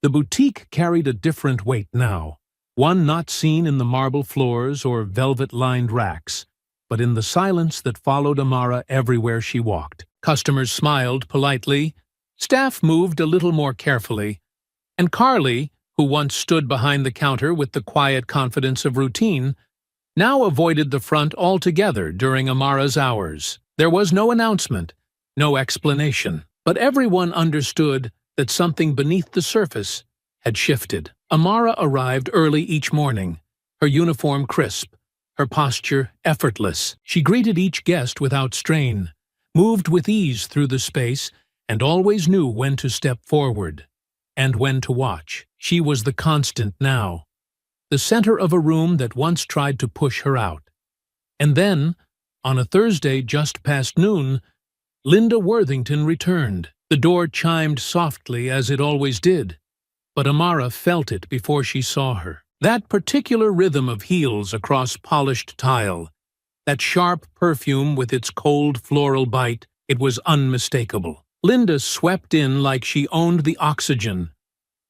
The boutique carried a different weight now, one not seen in the marble floors or velvet-lined racks, but in the silence that followed Amara everywhere she walked. Customers smiled politely, staff moved a little more carefully, and Carly, who once stood behind the counter with the quiet confidence of routine, now avoided the front altogether during Amara's hours. There was no announcement, no explanation, but everyone understood that something beneath the surface had shifted. Amara arrived early each morning, her uniform crisp, her posture effortless. She greeted each guest without strain, moved with ease through the space, and always knew when to step forward and when to watch. She was the constant now, the center of a room that once tried to push her out. And then, on a Thursday just past noon, Linda Worthington returned. The door chimed softly as it always did, but Amara felt it before she saw her. That particular rhythm of heels across polished tile, that sharp perfume with its cold floral bite, it was unmistakable. Linda swept in like she owned the oxygen,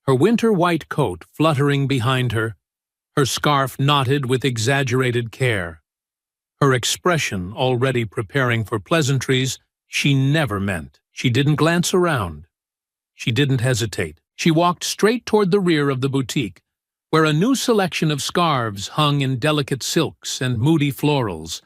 her winter white coat fluttering behind her, her scarf knotted with exaggerated care, her expression already preparing for pleasantries she never meant. She didn't glance around. She didn't hesitate. She walked straight toward the rear of the boutique, where a new selection of scarves hung in delicate silks and moody florals,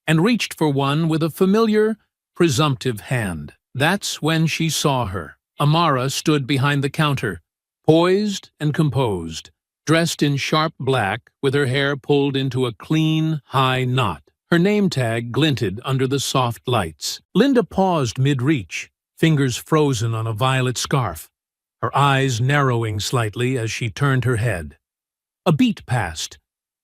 and reached for one with a familiar, presumptive hand. That's when she saw her. Amara stood behind the counter, poised and composed, dressed in sharp black with her hair pulled into a clean, high knot. Her name tag glinted under the soft lights. Linda paused mid-reach, fingers frozen on a violet scarf, her eyes narrowing slightly as she turned her head. A beat passed.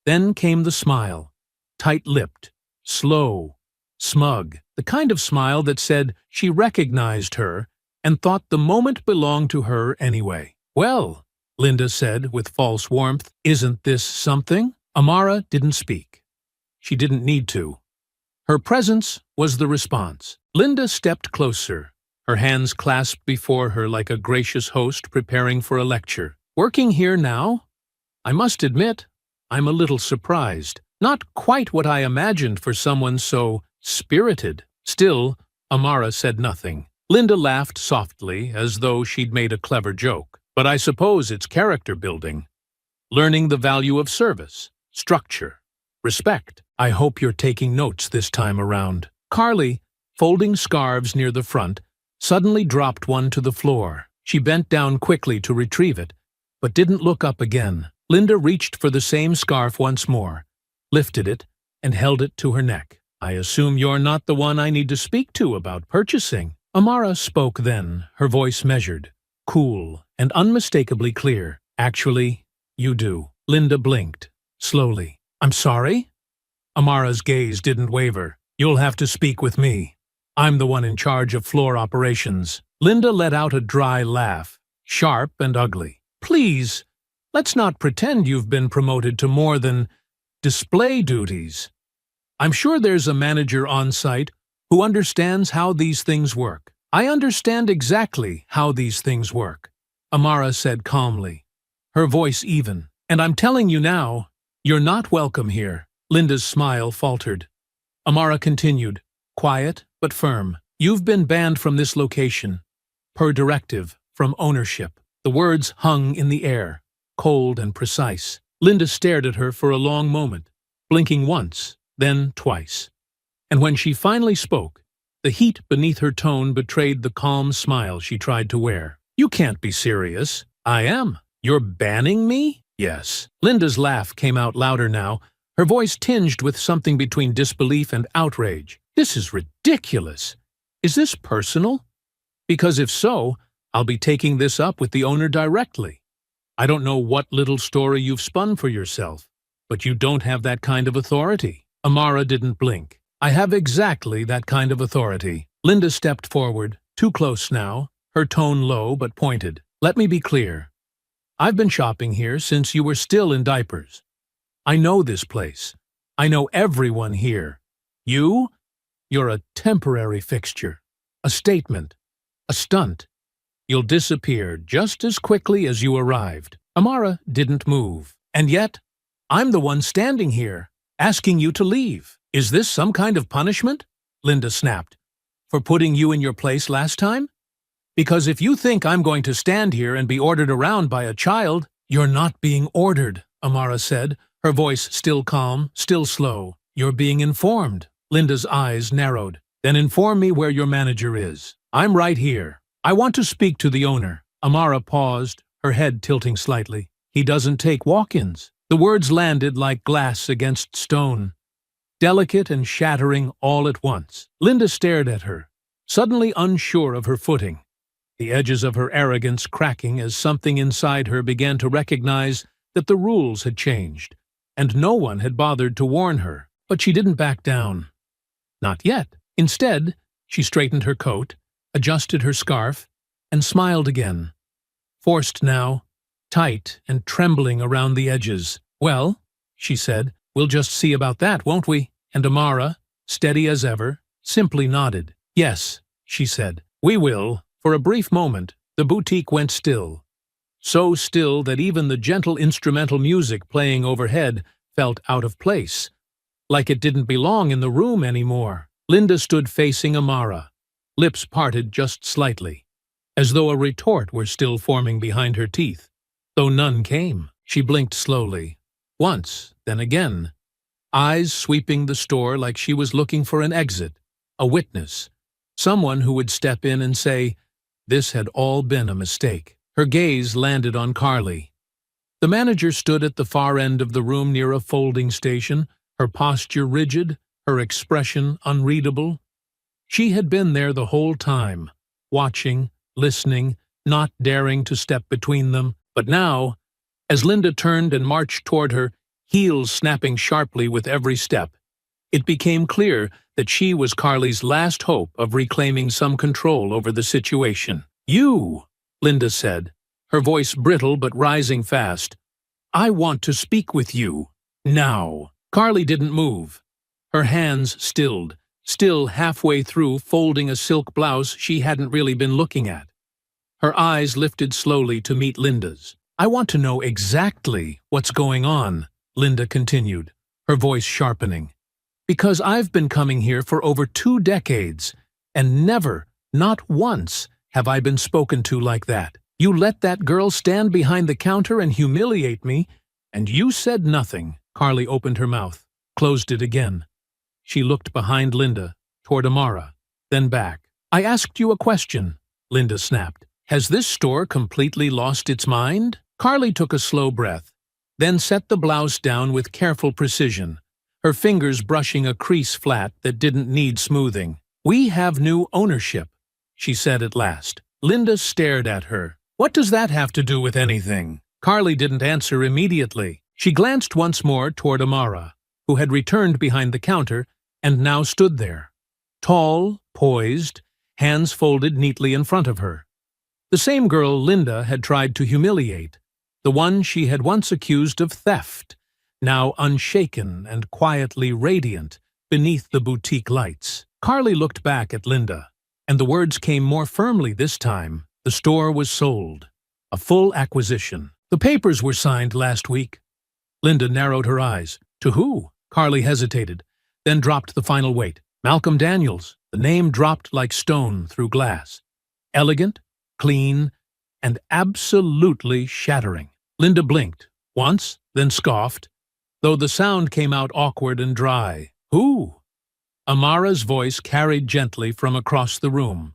Then came the smile, tight-lipped, slow, smug, the kind of smile that said she recognized her and thought the moment belonged to her anyway. "Well," Linda said with false warmth, "isn't this something?" Amara didn't speak. She didn't need to. Her presence was the response. Linda stepped closer, her hands clasped before her like a gracious host preparing for a lecture. Working here now? I must admit, I'm a little surprised. Not quite what I imagined for someone so spirited. Still, Amara said nothing. Linda laughed softly, as though she'd made a clever joke. But I suppose it's character building. Learning the value of service, structure, respect. I hope you're taking notes this time around. Carly, folding scarves near the front, suddenly dropped one to the floor. She bent down quickly to retrieve it, but didn't look up again. Linda reached for the same scarf once more, lifted it, and held it to her neck. I assume you're not the one I need to speak to about purchasing. Amara spoke then, her voice measured, cool, and unmistakably clear. Actually, you do. Linda blinked, slowly. I'm sorry? Amara's gaze didn't waver. You'll have to speak with me. I'm the one in charge of floor operations. Linda let out a dry laugh, sharp and ugly. Please, let's not pretend you've been promoted to more than display duties. I'm sure there's a manager on site who understands how these things work. I understand exactly how these things work, Amara said calmly, her voice even. And I'm telling you now, you're not welcome here. Linda's smile faltered. Amara continued, quiet but firm. You've been banned from this location, per directive, from ownership. The words hung in the air, cold and precise. Linda stared at her for a long moment, blinking once, then twice. And when she finally spoke, the heat beneath her tone betrayed the calm smile she tried to wear. You can't be serious. I am. You're banning me? Yes. Linda's laugh came out louder now, her voice tinged with something between disbelief and outrage. This is ridiculous. Is this personal? Because if so, I'll be taking this up with the owner directly. I don't know what little story you've spun for yourself, but you don't have that kind of authority. Amara didn't blink. I have exactly that kind of authority. Linda stepped forward, too close now, her tone low but pointed. Let me be clear. I've been shopping here since you were still in diapers. I know this place. I know everyone here. You're a temporary fixture, a statement, a stunt. You'll disappear just as quickly as you arrived. Amara didn't move. And yet, I'm the one standing here, asking you to leave. Is this some kind of punishment? Linda snapped. For putting you in your place last time? Because if you think I'm going to stand here and be ordered around by a child, you're not being ordered, Amara said, her voice still calm, still slow. You're being informed. Linda's eyes narrowed. Then inform me where your manager is. I'm right here. I want to speak to the owner. Amara paused, her head tilting slightly. He doesn't take walk-ins. The words landed like glass against stone, delicate and shattering all at once. Linda stared at her, suddenly unsure of her footing, the edges of her arrogance cracking as something inside her began to recognize that the rules had changed, and no one had bothered to warn her. But she didn't back down. Not yet. Instead, she straightened her coat, adjusted her scarf, and smiled again. Forced now, tight and trembling around the edges. Well, she said, we'll just see about that, won't we? And Amara, steady as ever, simply nodded. Yes, she said, we will. For a brief moment, the boutique went still. So still that even the gentle instrumental music playing overhead felt out of place, like it didn't belong in the room anymore. Linda stood facing Amara, lips parted just slightly, as though a retort were still forming behind her teeth. Though none came, she blinked slowly, once, then again, eyes sweeping the store like she was looking for an exit, a witness, someone who would step in and say, this had all been a mistake. Her gaze landed on Carly. The manager stood at the far end of the room near a folding station, her posture rigid, her expression unreadable. She had been there the whole time, watching, listening, not daring to step between them. But now, as Linda turned and marched toward her, heels snapping sharply with every step, it became clear that she was Carly's last hope of reclaiming some control over the situation. You, Linda said, her voice brittle but rising fast. I want to speak with you. Now. Carly didn't move, Her hands still halfway through folding a silk blouse she hadn't really been looking at. Her eyes lifted slowly to meet Linda's. "I want to know exactly what's going on," Linda continued, her voice sharpening. "Because I've been coming here for over 2 decades, and never, not once, have I been spoken to like that. You let that girl stand behind the counter and humiliate me, and you said nothing." Carly opened her mouth, closed it again. She looked behind Linda, toward Amara, then back. "I asked you a question," Linda snapped. "Has this store completely lost its mind?" Carly took a slow breath, then set the blouse down with careful precision, her fingers brushing a crease flat that didn't need smoothing. "We have new ownership," she said at last. Linda stared at her. "What does that have to do with anything?" Carly didn't answer immediately. She glanced once more toward Amara, who had returned behind the counter and now stood there, tall, poised, hands folded neatly in front of her. The same girl Linda had tried to humiliate, the one she had once accused of theft, now unshaken and quietly radiant beneath the boutique lights. Carly looked back at Linda, and the words came more firmly this time. The store was sold. A full acquisition. The papers were signed last week. Linda narrowed her eyes. "To who?" Carly hesitated, then dropped the final weight. "Malcolm Daniels." The name dropped like stone through glass. Elegant, clean, and absolutely shattering. Linda blinked, once, then scoffed, though the sound came out awkward and dry. "Who?" Amara's voice carried gently from across the room,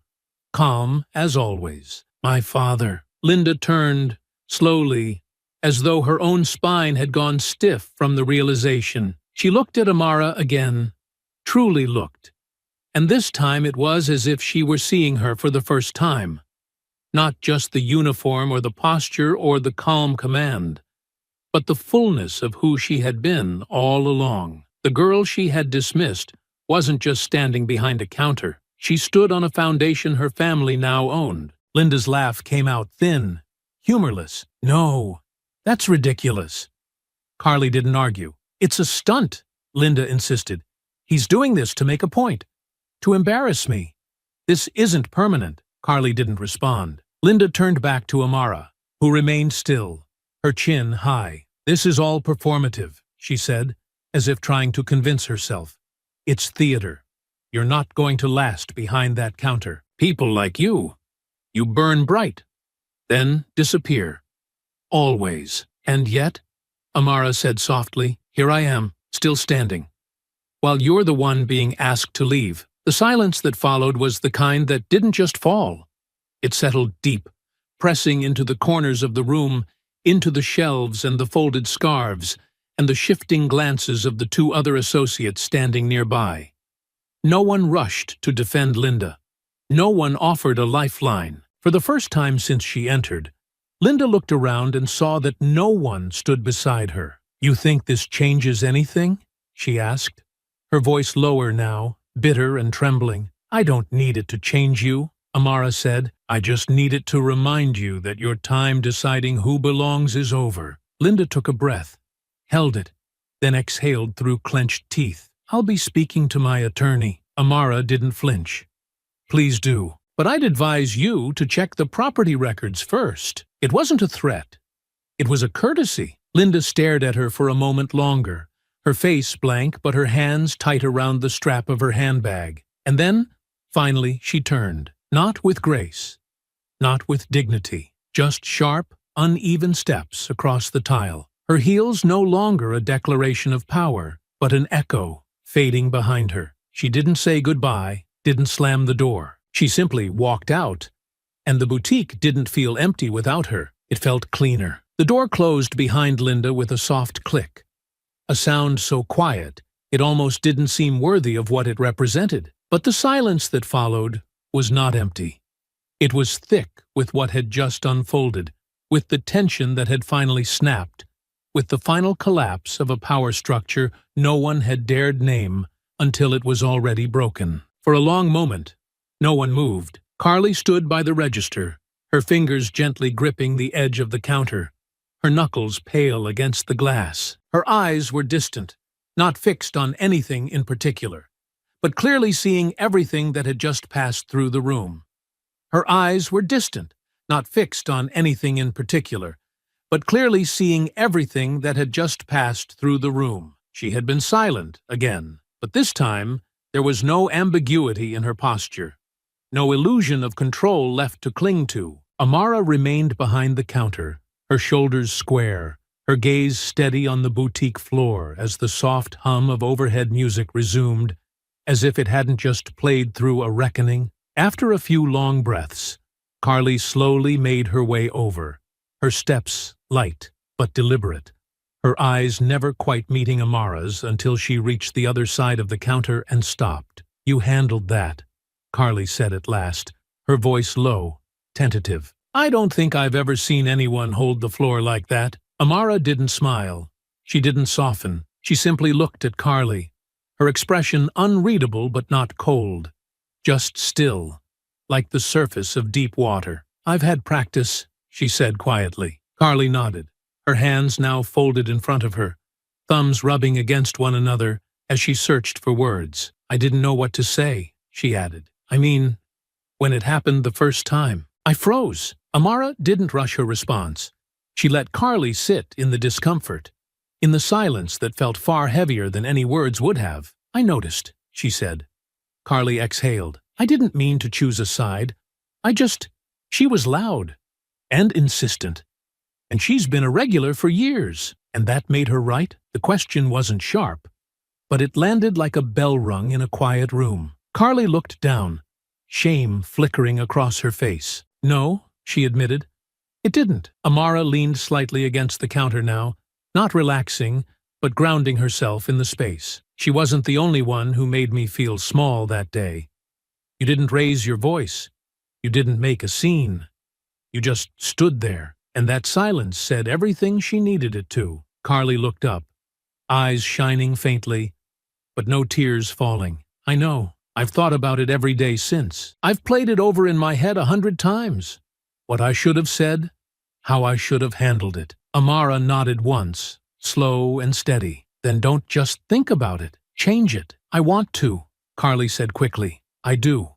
calm as always. "My father." Linda turned, slowly, as though her own spine had gone stiff from the realization. She looked at Amara again, truly looked, and this time it was as if she were seeing her for the first time. Not just the uniform or the posture or the calm command, but the fullness of who she had been all along. The girl she had dismissed wasn't just standing behind a counter. She stood on a foundation her family now owned. Linda's laugh came out thin, humorless. "No, that's ridiculous." Carly didn't argue. "It's a stunt," Linda insisted. "He's doing this to make a point, to embarrass me. This isn't permanent." Carly didn't respond. Linda turned back to Amara, who remained still, her chin high. "This is all performative," she said, as if trying to convince herself. "It's theater. You're not going to last behind that counter. People like you burn bright, then disappear. Always. And yet," Amara said softly, "here I am, still standing, while you're the one being asked to leave." The silence that followed was the kind that didn't just fall. It settled deep, pressing into the corners of the room, into the shelves and the folded scarves, and the shifting glances of the 2 other associates standing nearby. No one rushed to defend Linda. No one offered a lifeline. For the first time since she entered, Linda looked around and saw that no one stood beside her. "You think this changes anything?" she asked, her voice lower now, bitter and trembling. "I don't need it to change you," Amara said. "I just need it to remind you that your time deciding who belongs is over." Linda took a breath, held it, then exhaled through clenched teeth. "I'll be speaking to my attorney." Amara didn't flinch. "Please do. But I'd advise you to check the property records first." It wasn't a threat. It was a courtesy. Linda stared at her for a moment longer, her face blank but her hands tight around the strap of her handbag. And then, finally, she turned. Not with grace, not with dignity, just sharp, uneven steps across the tile. Her heels no longer a declaration of power, but an echo, fading behind her. She didn't say goodbye, didn't slam the door. She simply walked out, and the boutique didn't feel empty without her. It felt cleaner. The door closed behind Linda with a soft click, a sound so quiet it almost didn't seem worthy of what it represented. But the silence that followed was not empty. It was thick with what had just unfolded, with the tension that had finally snapped, with the final collapse of a power structure no one had dared name until it was already broken. For a long moment, no one moved. Carly stood by the register, her fingers gently gripping the edge of the counter, her knuckles pale against the glass. Her eyes were distant, not fixed on anything in particular, but clearly seeing everything that had just passed through the room. Her eyes were distant, not fixed on anything in particular, but clearly seeing everything that had just passed through the room. She had been silent again, but this time there was no ambiguity in her posture, no illusion of control left to cling to. Amara remained behind the counter, her shoulders square, her gaze steady on the boutique floor as the soft hum of overhead music resumed, as if it hadn't just played through a reckoning. After a few long breaths, Carly slowly made her way over, her steps light but deliberate, her eyes never quite meeting Amara's until she reached the other side of the counter and stopped. "You handled that," Carly said at last, her voice low, tentative. "I don't think I've ever seen anyone hold the floor like that." Amara didn't smile. She didn't soften. She simply looked at Carly, her expression unreadable but not cold, just still, like the surface of deep water. "I've had practice," she said quietly. Carly nodded, her hands now folded in front of her, thumbs rubbing against one another as she searched for words. "I didn't know what to say," she added. "I mean, when it happened the first time, I froze." Amara didn't rush her response. She let Carly sit in the discomfort, in the silence that felt far heavier than any words would have. "I noticed," she said. Carly exhaled. "I didn't mean to choose a side. She was loud and insistent. And she's been a regular for years. And that made her right?" The question wasn't sharp, but it landed like a bell rung in a quiet room. Carly looked down, shame flickering across her face. "No," she admitted. "It didn't." Amara leaned slightly against the counter now, not relaxing, but grounding herself in the space. "She wasn't the only one who made me feel small that day. You didn't raise your voice. You didn't make a scene. You just stood there, and that silence said everything she needed it to." Carly looked up, eyes shining faintly, but no tears falling. "I know. I've thought about it every day since. I've played it over in my head 100 times. What I should have said, how I should have handled it." Amara nodded once, slow and steady. "Then don't just think about it. Change it." "I want to," Carly said quickly. "I do.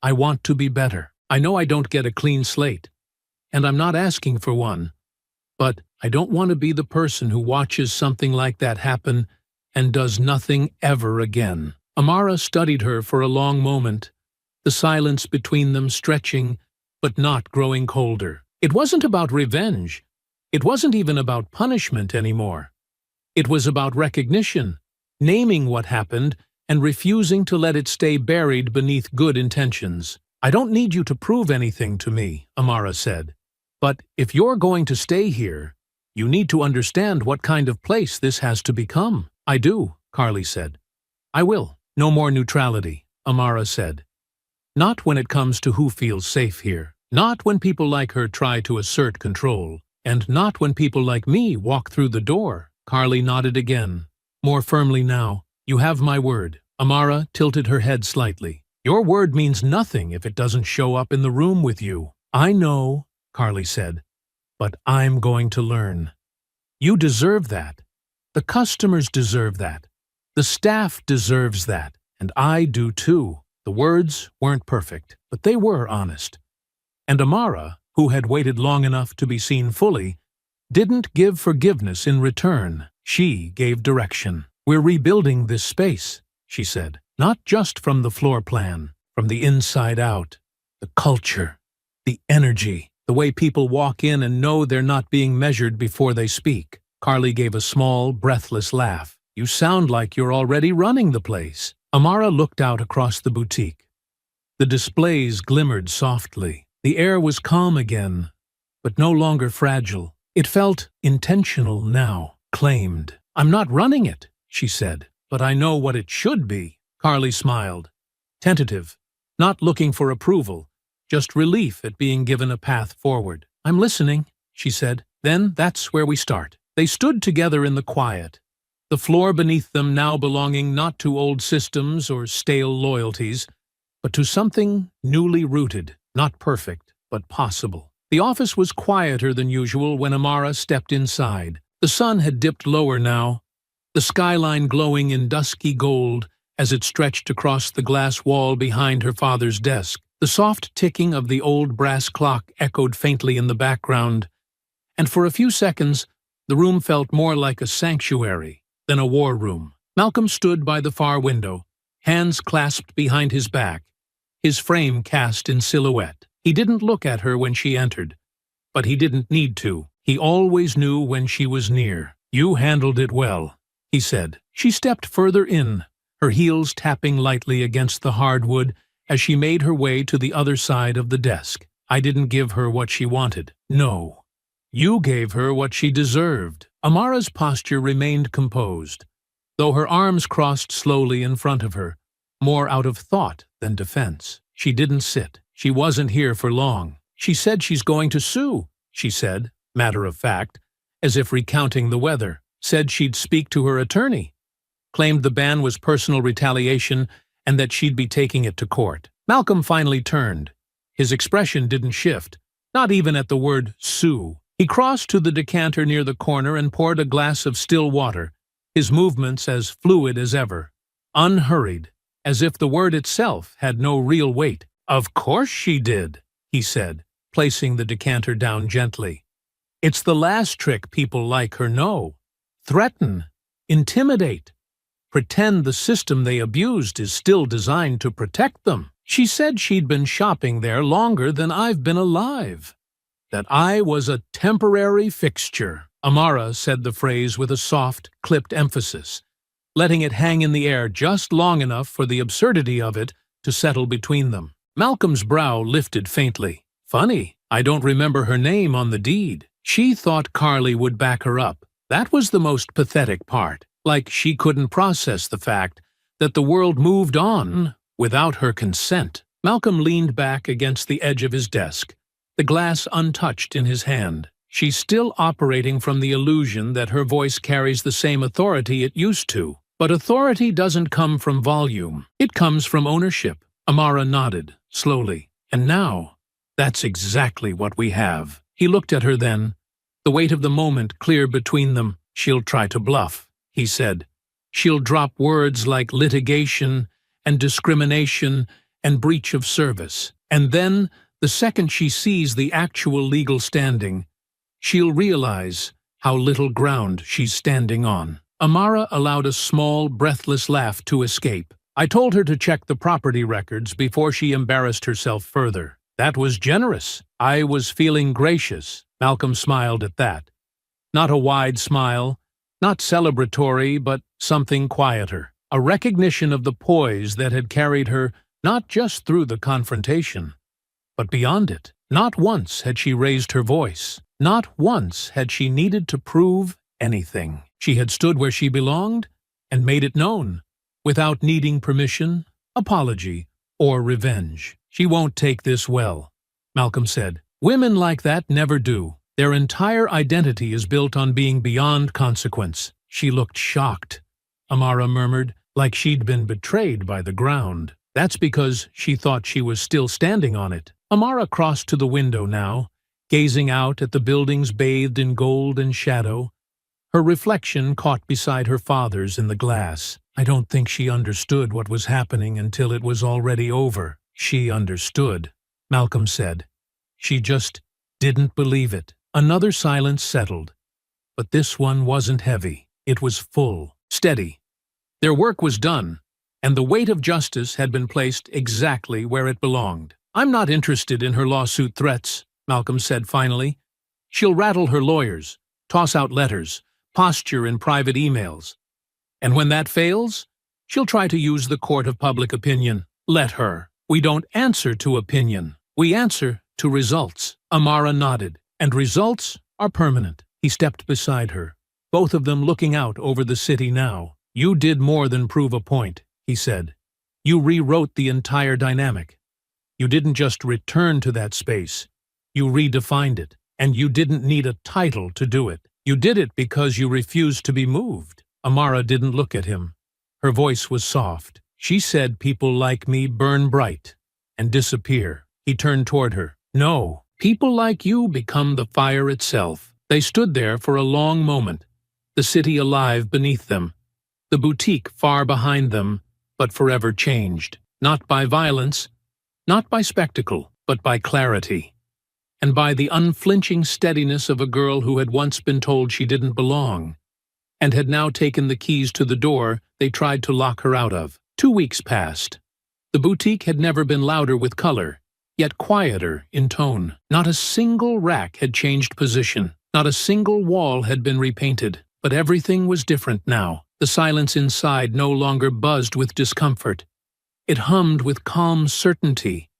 I want to be better. I know I don't get a clean slate, and I'm not asking for one, but I don't want to be the person who watches something like that happen and does nothing ever again." Amara studied her for a long moment, the silence between them stretching but not growing colder. It wasn't about revenge. It wasn't even about punishment anymore. It was about recognition, naming what happened and refusing to let it stay buried beneath good intentions. "I don't need you to prove anything to me," Amara said. "But if you're going to stay here, you need to understand what kind of place this has to become." "I do," Carly said. "I will." "No more neutrality," Amara said. "Not when it comes to who feels safe here. Not when people like her try to assert control. And not when people like me walk through the door." Carly nodded again, more firmly now. "You have my word." Amara tilted her head slightly. "Your word means nothing if it doesn't show up in the room with you." "I know," Carly said, "but I'm going to learn. You deserve that. The customers deserve that. The staff deserves that. And I do too." The words weren't perfect, but they were honest. And Amara, who had waited long enough to be seen fully, didn't give forgiveness in return. She gave direction. "We're rebuilding this space," she said. "Not just from the floor plan, from the inside out. The culture, the energy, the way people walk in and know they're not being measured before they speak." Carly gave a small, breathless laugh. "You sound like you're already running the place." Amara looked out across the boutique. The displays glimmered softly. The air was calm again, but no longer fragile. It felt intentional now, claimed. "I'm not running it," she said, "but I know what it should be." Carly smiled, tentative, not looking for approval, just relief at being given a path forward. "I'm listening," she said. "Then that's where we start." They stood together in the quiet, the floor beneath them now belonging not to old systems or stale loyalties, but to something newly rooted, not perfect, but possible. The office was quieter than usual when Amara stepped inside. The sun had dipped lower now, the skyline glowing in dusky gold as it stretched across the glass wall behind her father's desk. The soft ticking of the old brass clock echoed faintly in the background, and for a few seconds the room felt more like a sanctuary than a war room. Malcolm stood by the far window, hands clasped behind his back, his frame cast in silhouette. He didn't look at her when she entered, but he didn't need to. He always knew when she was near. "You handled it well," he said. She stepped further in, her heels tapping lightly against the hardwood as she made her way to the other side of the desk. "I didn't give her what she wanted. No. You gave her what she deserved." Amara's posture remained composed, though her arms crossed slowly in front of her, more out of thought than defense. She didn't sit. "She wasn't here for long. She said she's going to sue," she said, matter of fact, as if recounting the weather. "Said she'd speak to her attorney. Claimed the ban was personal retaliation and that she'd be taking it to court." Malcolm finally turned. His expression didn't shift, not even at the word sue. He crossed to the decanter near the corner and poured a glass of still water, his movements as fluid as ever, unhurried, as if the word itself had no real weight. "Of course she did," he said, placing the decanter down gently. "It's the last trick people like her know. Threaten, intimidate, pretend the system they abused is still designed to protect them. She said she'd been shopping there longer than I've been alive. That I was a temporary fixture." Amara said the phrase with a soft, clipped emphasis, letting it hang in the air just long enough for the absurdity of it to settle between them. Malcolm's brow lifted faintly. "Funny, I don't remember her name on the deed." She thought Carly would back her up. That was the most pathetic part, like she couldn't process the fact that the world moved on without her consent. Malcolm leaned back against the edge of his desk, the glass untouched in his hand. "She's still operating from the illusion that her voice carries the same authority it used to. But authority doesn't come from volume. It comes from ownership." Amara nodded, slowly. "And now, that's exactly what we have." He looked at her then, the weight of the moment clear between them. "She'll try to bluff," he said. "She'll drop words like litigation and discrimination and breach of service. And then, the second she sees the actual legal standing, she'll realize how little ground she's standing on." Amara allowed a small, breathless laugh to escape. "I told her to check the property records before she embarrassed herself further. That was generous. I was feeling gracious." Malcolm smiled at that. Not a wide smile, not celebratory, but something quieter. A recognition of the poise that had carried her not just through the confrontation, but beyond it. Not once had she raised her voice. Not once had she needed to prove anything. She had stood where she belonged and made it known, without needing permission, apology, or revenge. "She won't take this well," Malcolm said. "Women like that never do. Their entire identity is built on being beyond consequence." "She looked shocked," Amara murmured, "like she'd been betrayed by the ground." "That's because she thought she was still standing on it." Amara crossed to the window now, gazing out at the buildings bathed in gold and shadow, her reflection caught beside her father's in the glass. "I don't think she understood what was happening until it was already over." "She understood," Malcolm said. "She just didn't believe it." Another silence settled, but this one wasn't heavy. It was full, steady. Their work was done, and the weight of justice had been placed exactly where it belonged. "I'm not interested in her lawsuit threats," Malcolm said finally. "She'll rattle her lawyers, toss out letters, posture in private emails. And when that fails, she'll try to use the court of public opinion. Let her. We don't answer to opinion. We answer to results." Amara nodded. "And results are permanent." He stepped beside her, both of them looking out over the city now. "You did more than prove a point," he said. "You rewrote the entire dynamic. You didn't just return to that space. You redefined it. And you didn't need a title to do it. You did it because you refused to be moved." Amara didn't look at him. Her voice was soft. "She said people like me burn bright and disappear." He turned toward her. "No, people like you become the fire itself." They stood there for a long moment, the city alive beneath them, the boutique far behind them, but forever changed. Not by violence, not by spectacle, but by clarity, and by the unflinching steadiness of a girl who had once been told she didn't belong, and had now taken the keys to the door they tried to lock her out of. 2 weeks passed. The boutique had never been louder with color, yet quieter in tone. Not a single rack had changed position, not a single wall had been repainted, but everything was different now. The silence inside no longer buzzed with discomfort. It hummed with calm certainty,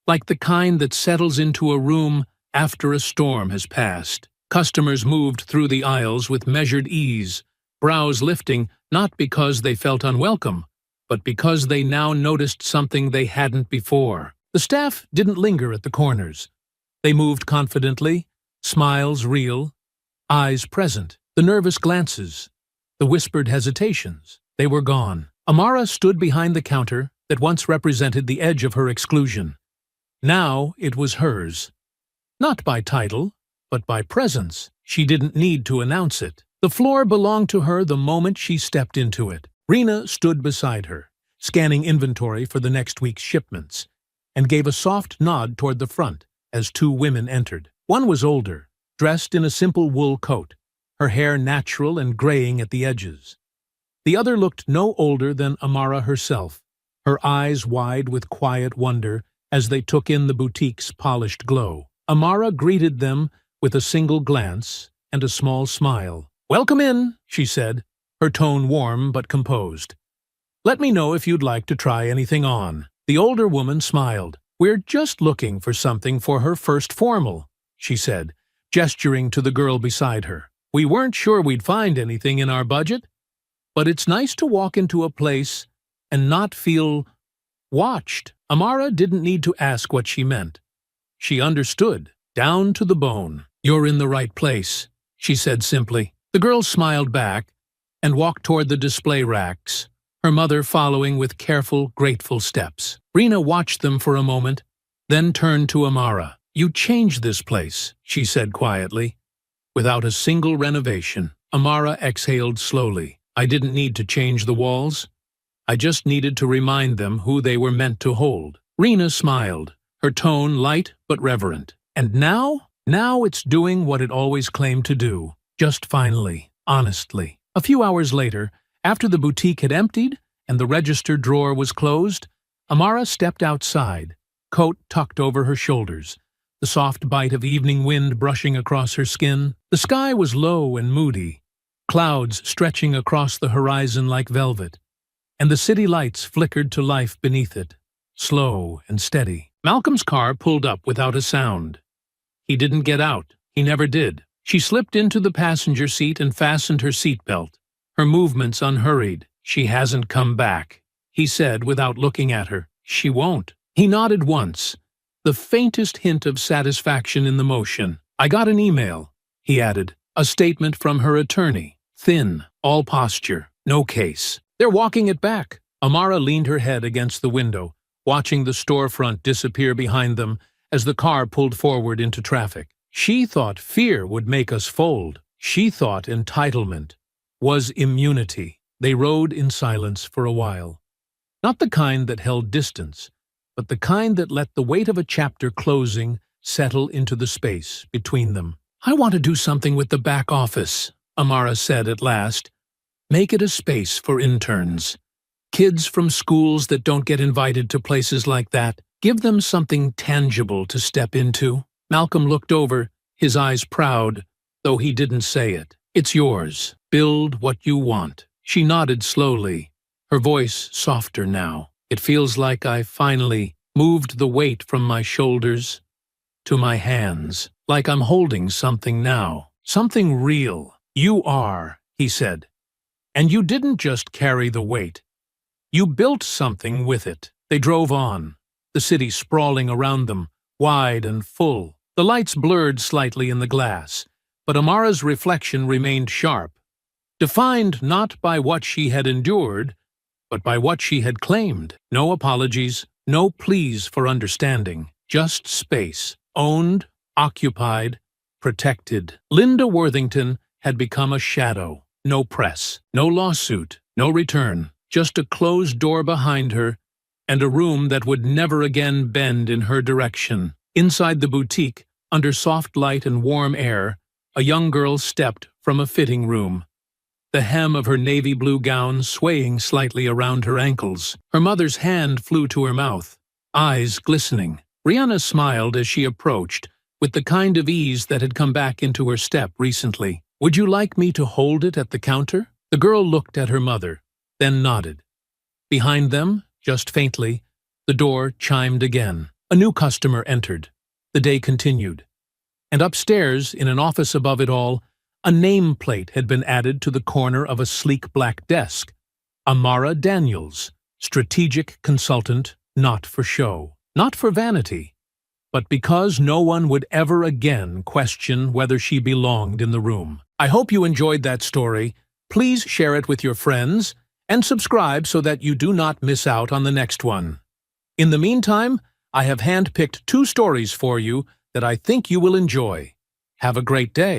like the kind that settles into a room after a storm has passed. Customers moved through the aisles with measured ease, brows lifting not because they felt unwelcome, but because they now noticed something they hadn't before. The staff didn't linger at the corners. They moved confidently, smiles real, eyes present. The nervous glances, the whispered hesitations, they were gone. Amara stood behind the counter that once represented the edge of her exclusion. Now it was hers. Not by title, but by presence. She didn't need to announce it. The floor belonged to her the moment she stepped into it. Rena stood beside her, scanning inventory for the next week's shipments, and gave a soft nod toward the front as 2 women entered. One was older, dressed in a simple wool coat, her hair natural and graying at the edges. The other looked no older than Amara herself, her eyes wide with quiet wonder as they took in the boutique's polished glow. Amara greeted them with a single glance and a small smile. "Welcome in," she said, her tone warm but composed. "Let me know if you'd like to try anything on." The older woman smiled. "We're just looking for something for her first formal," she said, gesturing to the girl beside her. "We weren't sure we'd find anything in our budget, but it's nice to walk into a place and not feel watched." Amara didn't need to ask what she meant. She understood, down to the bone. "You're in the right place," she said simply. The girl smiled back and walked toward the display racks, her mother following with careful, grateful steps. Rena watched them for a moment, then turned to Amara. "You changed this place," she said quietly. "Without a single renovation." Amara exhaled slowly. "I didn't need to change the walls. I just needed to remind them who they were meant to hold." Rena smiled, her tone light but reverent. "And now? Now it's doing what it always claimed to do. Just finally, honestly." A few hours later, after the boutique had emptied and the register drawer was closed, Amara stepped outside, coat tucked over her shoulders, the soft bite of evening wind brushing across her skin. The sky was low and moody, clouds stretching across the horizon like velvet, and the city lights flickered to life beneath it, slow and steady. Malcolm's car pulled up without a sound. He didn't get out. He never did. She slipped into the passenger seat and fastened her seatbelt, her movements unhurried. "She hasn't come back," he said without looking at her. "She won't." He nodded once, the faintest hint of satisfaction in the motion. "I got an email," he added, "a statement from her attorney. Thin, all posture, no case. They're walking it back." Amara leaned her head against the window, watching the storefront disappear behind them as the car pulled forward into traffic. She thought fear would make us fold. She thought entitlement was immunity. They rode in silence for a while. Not the kind that held distance, but the kind that let the weight of a chapter closing settle into the space between them. "I want to do something with the back office," Amara said at last. "Make it a space for interns. Kids from schools that don't get invited to places like that. Give them something tangible to step into." Malcolm looked over, his eyes proud, though he didn't say it. "It's yours. Build what you want." She nodded slowly, her voice softer now. "It feels like I finally moved the weight from my shoulders to my hands, like I'm holding something now, something real." "You are," he said. "And you didn't just carry the weight. You built something with it." They drove on, the city sprawling around them, wide and full. The lights blurred slightly in the glass, but Amara's reflection remained sharp, defined not by what she had endured, but by what she had claimed. No apologies, no pleas for understanding, just space, owned, occupied, protected. Linda Worthington had become a shadow. No press, no lawsuit, No return, just a closed door behind her and a room that would never again bend in her direction. Inside the boutique, under soft light and warm air, a young girl stepped from a fitting room, the hem of her navy blue gown swaying slightly around her ankles. Her mother's hand flew to her mouth, eyes glistening. Rihanna smiled as she approached, with the kind of ease that had come back into her step recently. "Would you like me to hold it at the counter?" The girl looked at her mother, then nodded. Behind them, just faintly, the door chimed again. A new customer entered. The day continued. And upstairs, in an office above it all, a nameplate had been added to the corner of a sleek black desk. Amara Daniels, strategic consultant, not for show, not for vanity, but because no one would ever again question whether she belonged in the room. I hope you enjoyed that story. Please share it with your friends and subscribe so that you do not miss out on the next one. In the meantime, I have handpicked 2 stories for you that I think you will enjoy. Have a great day.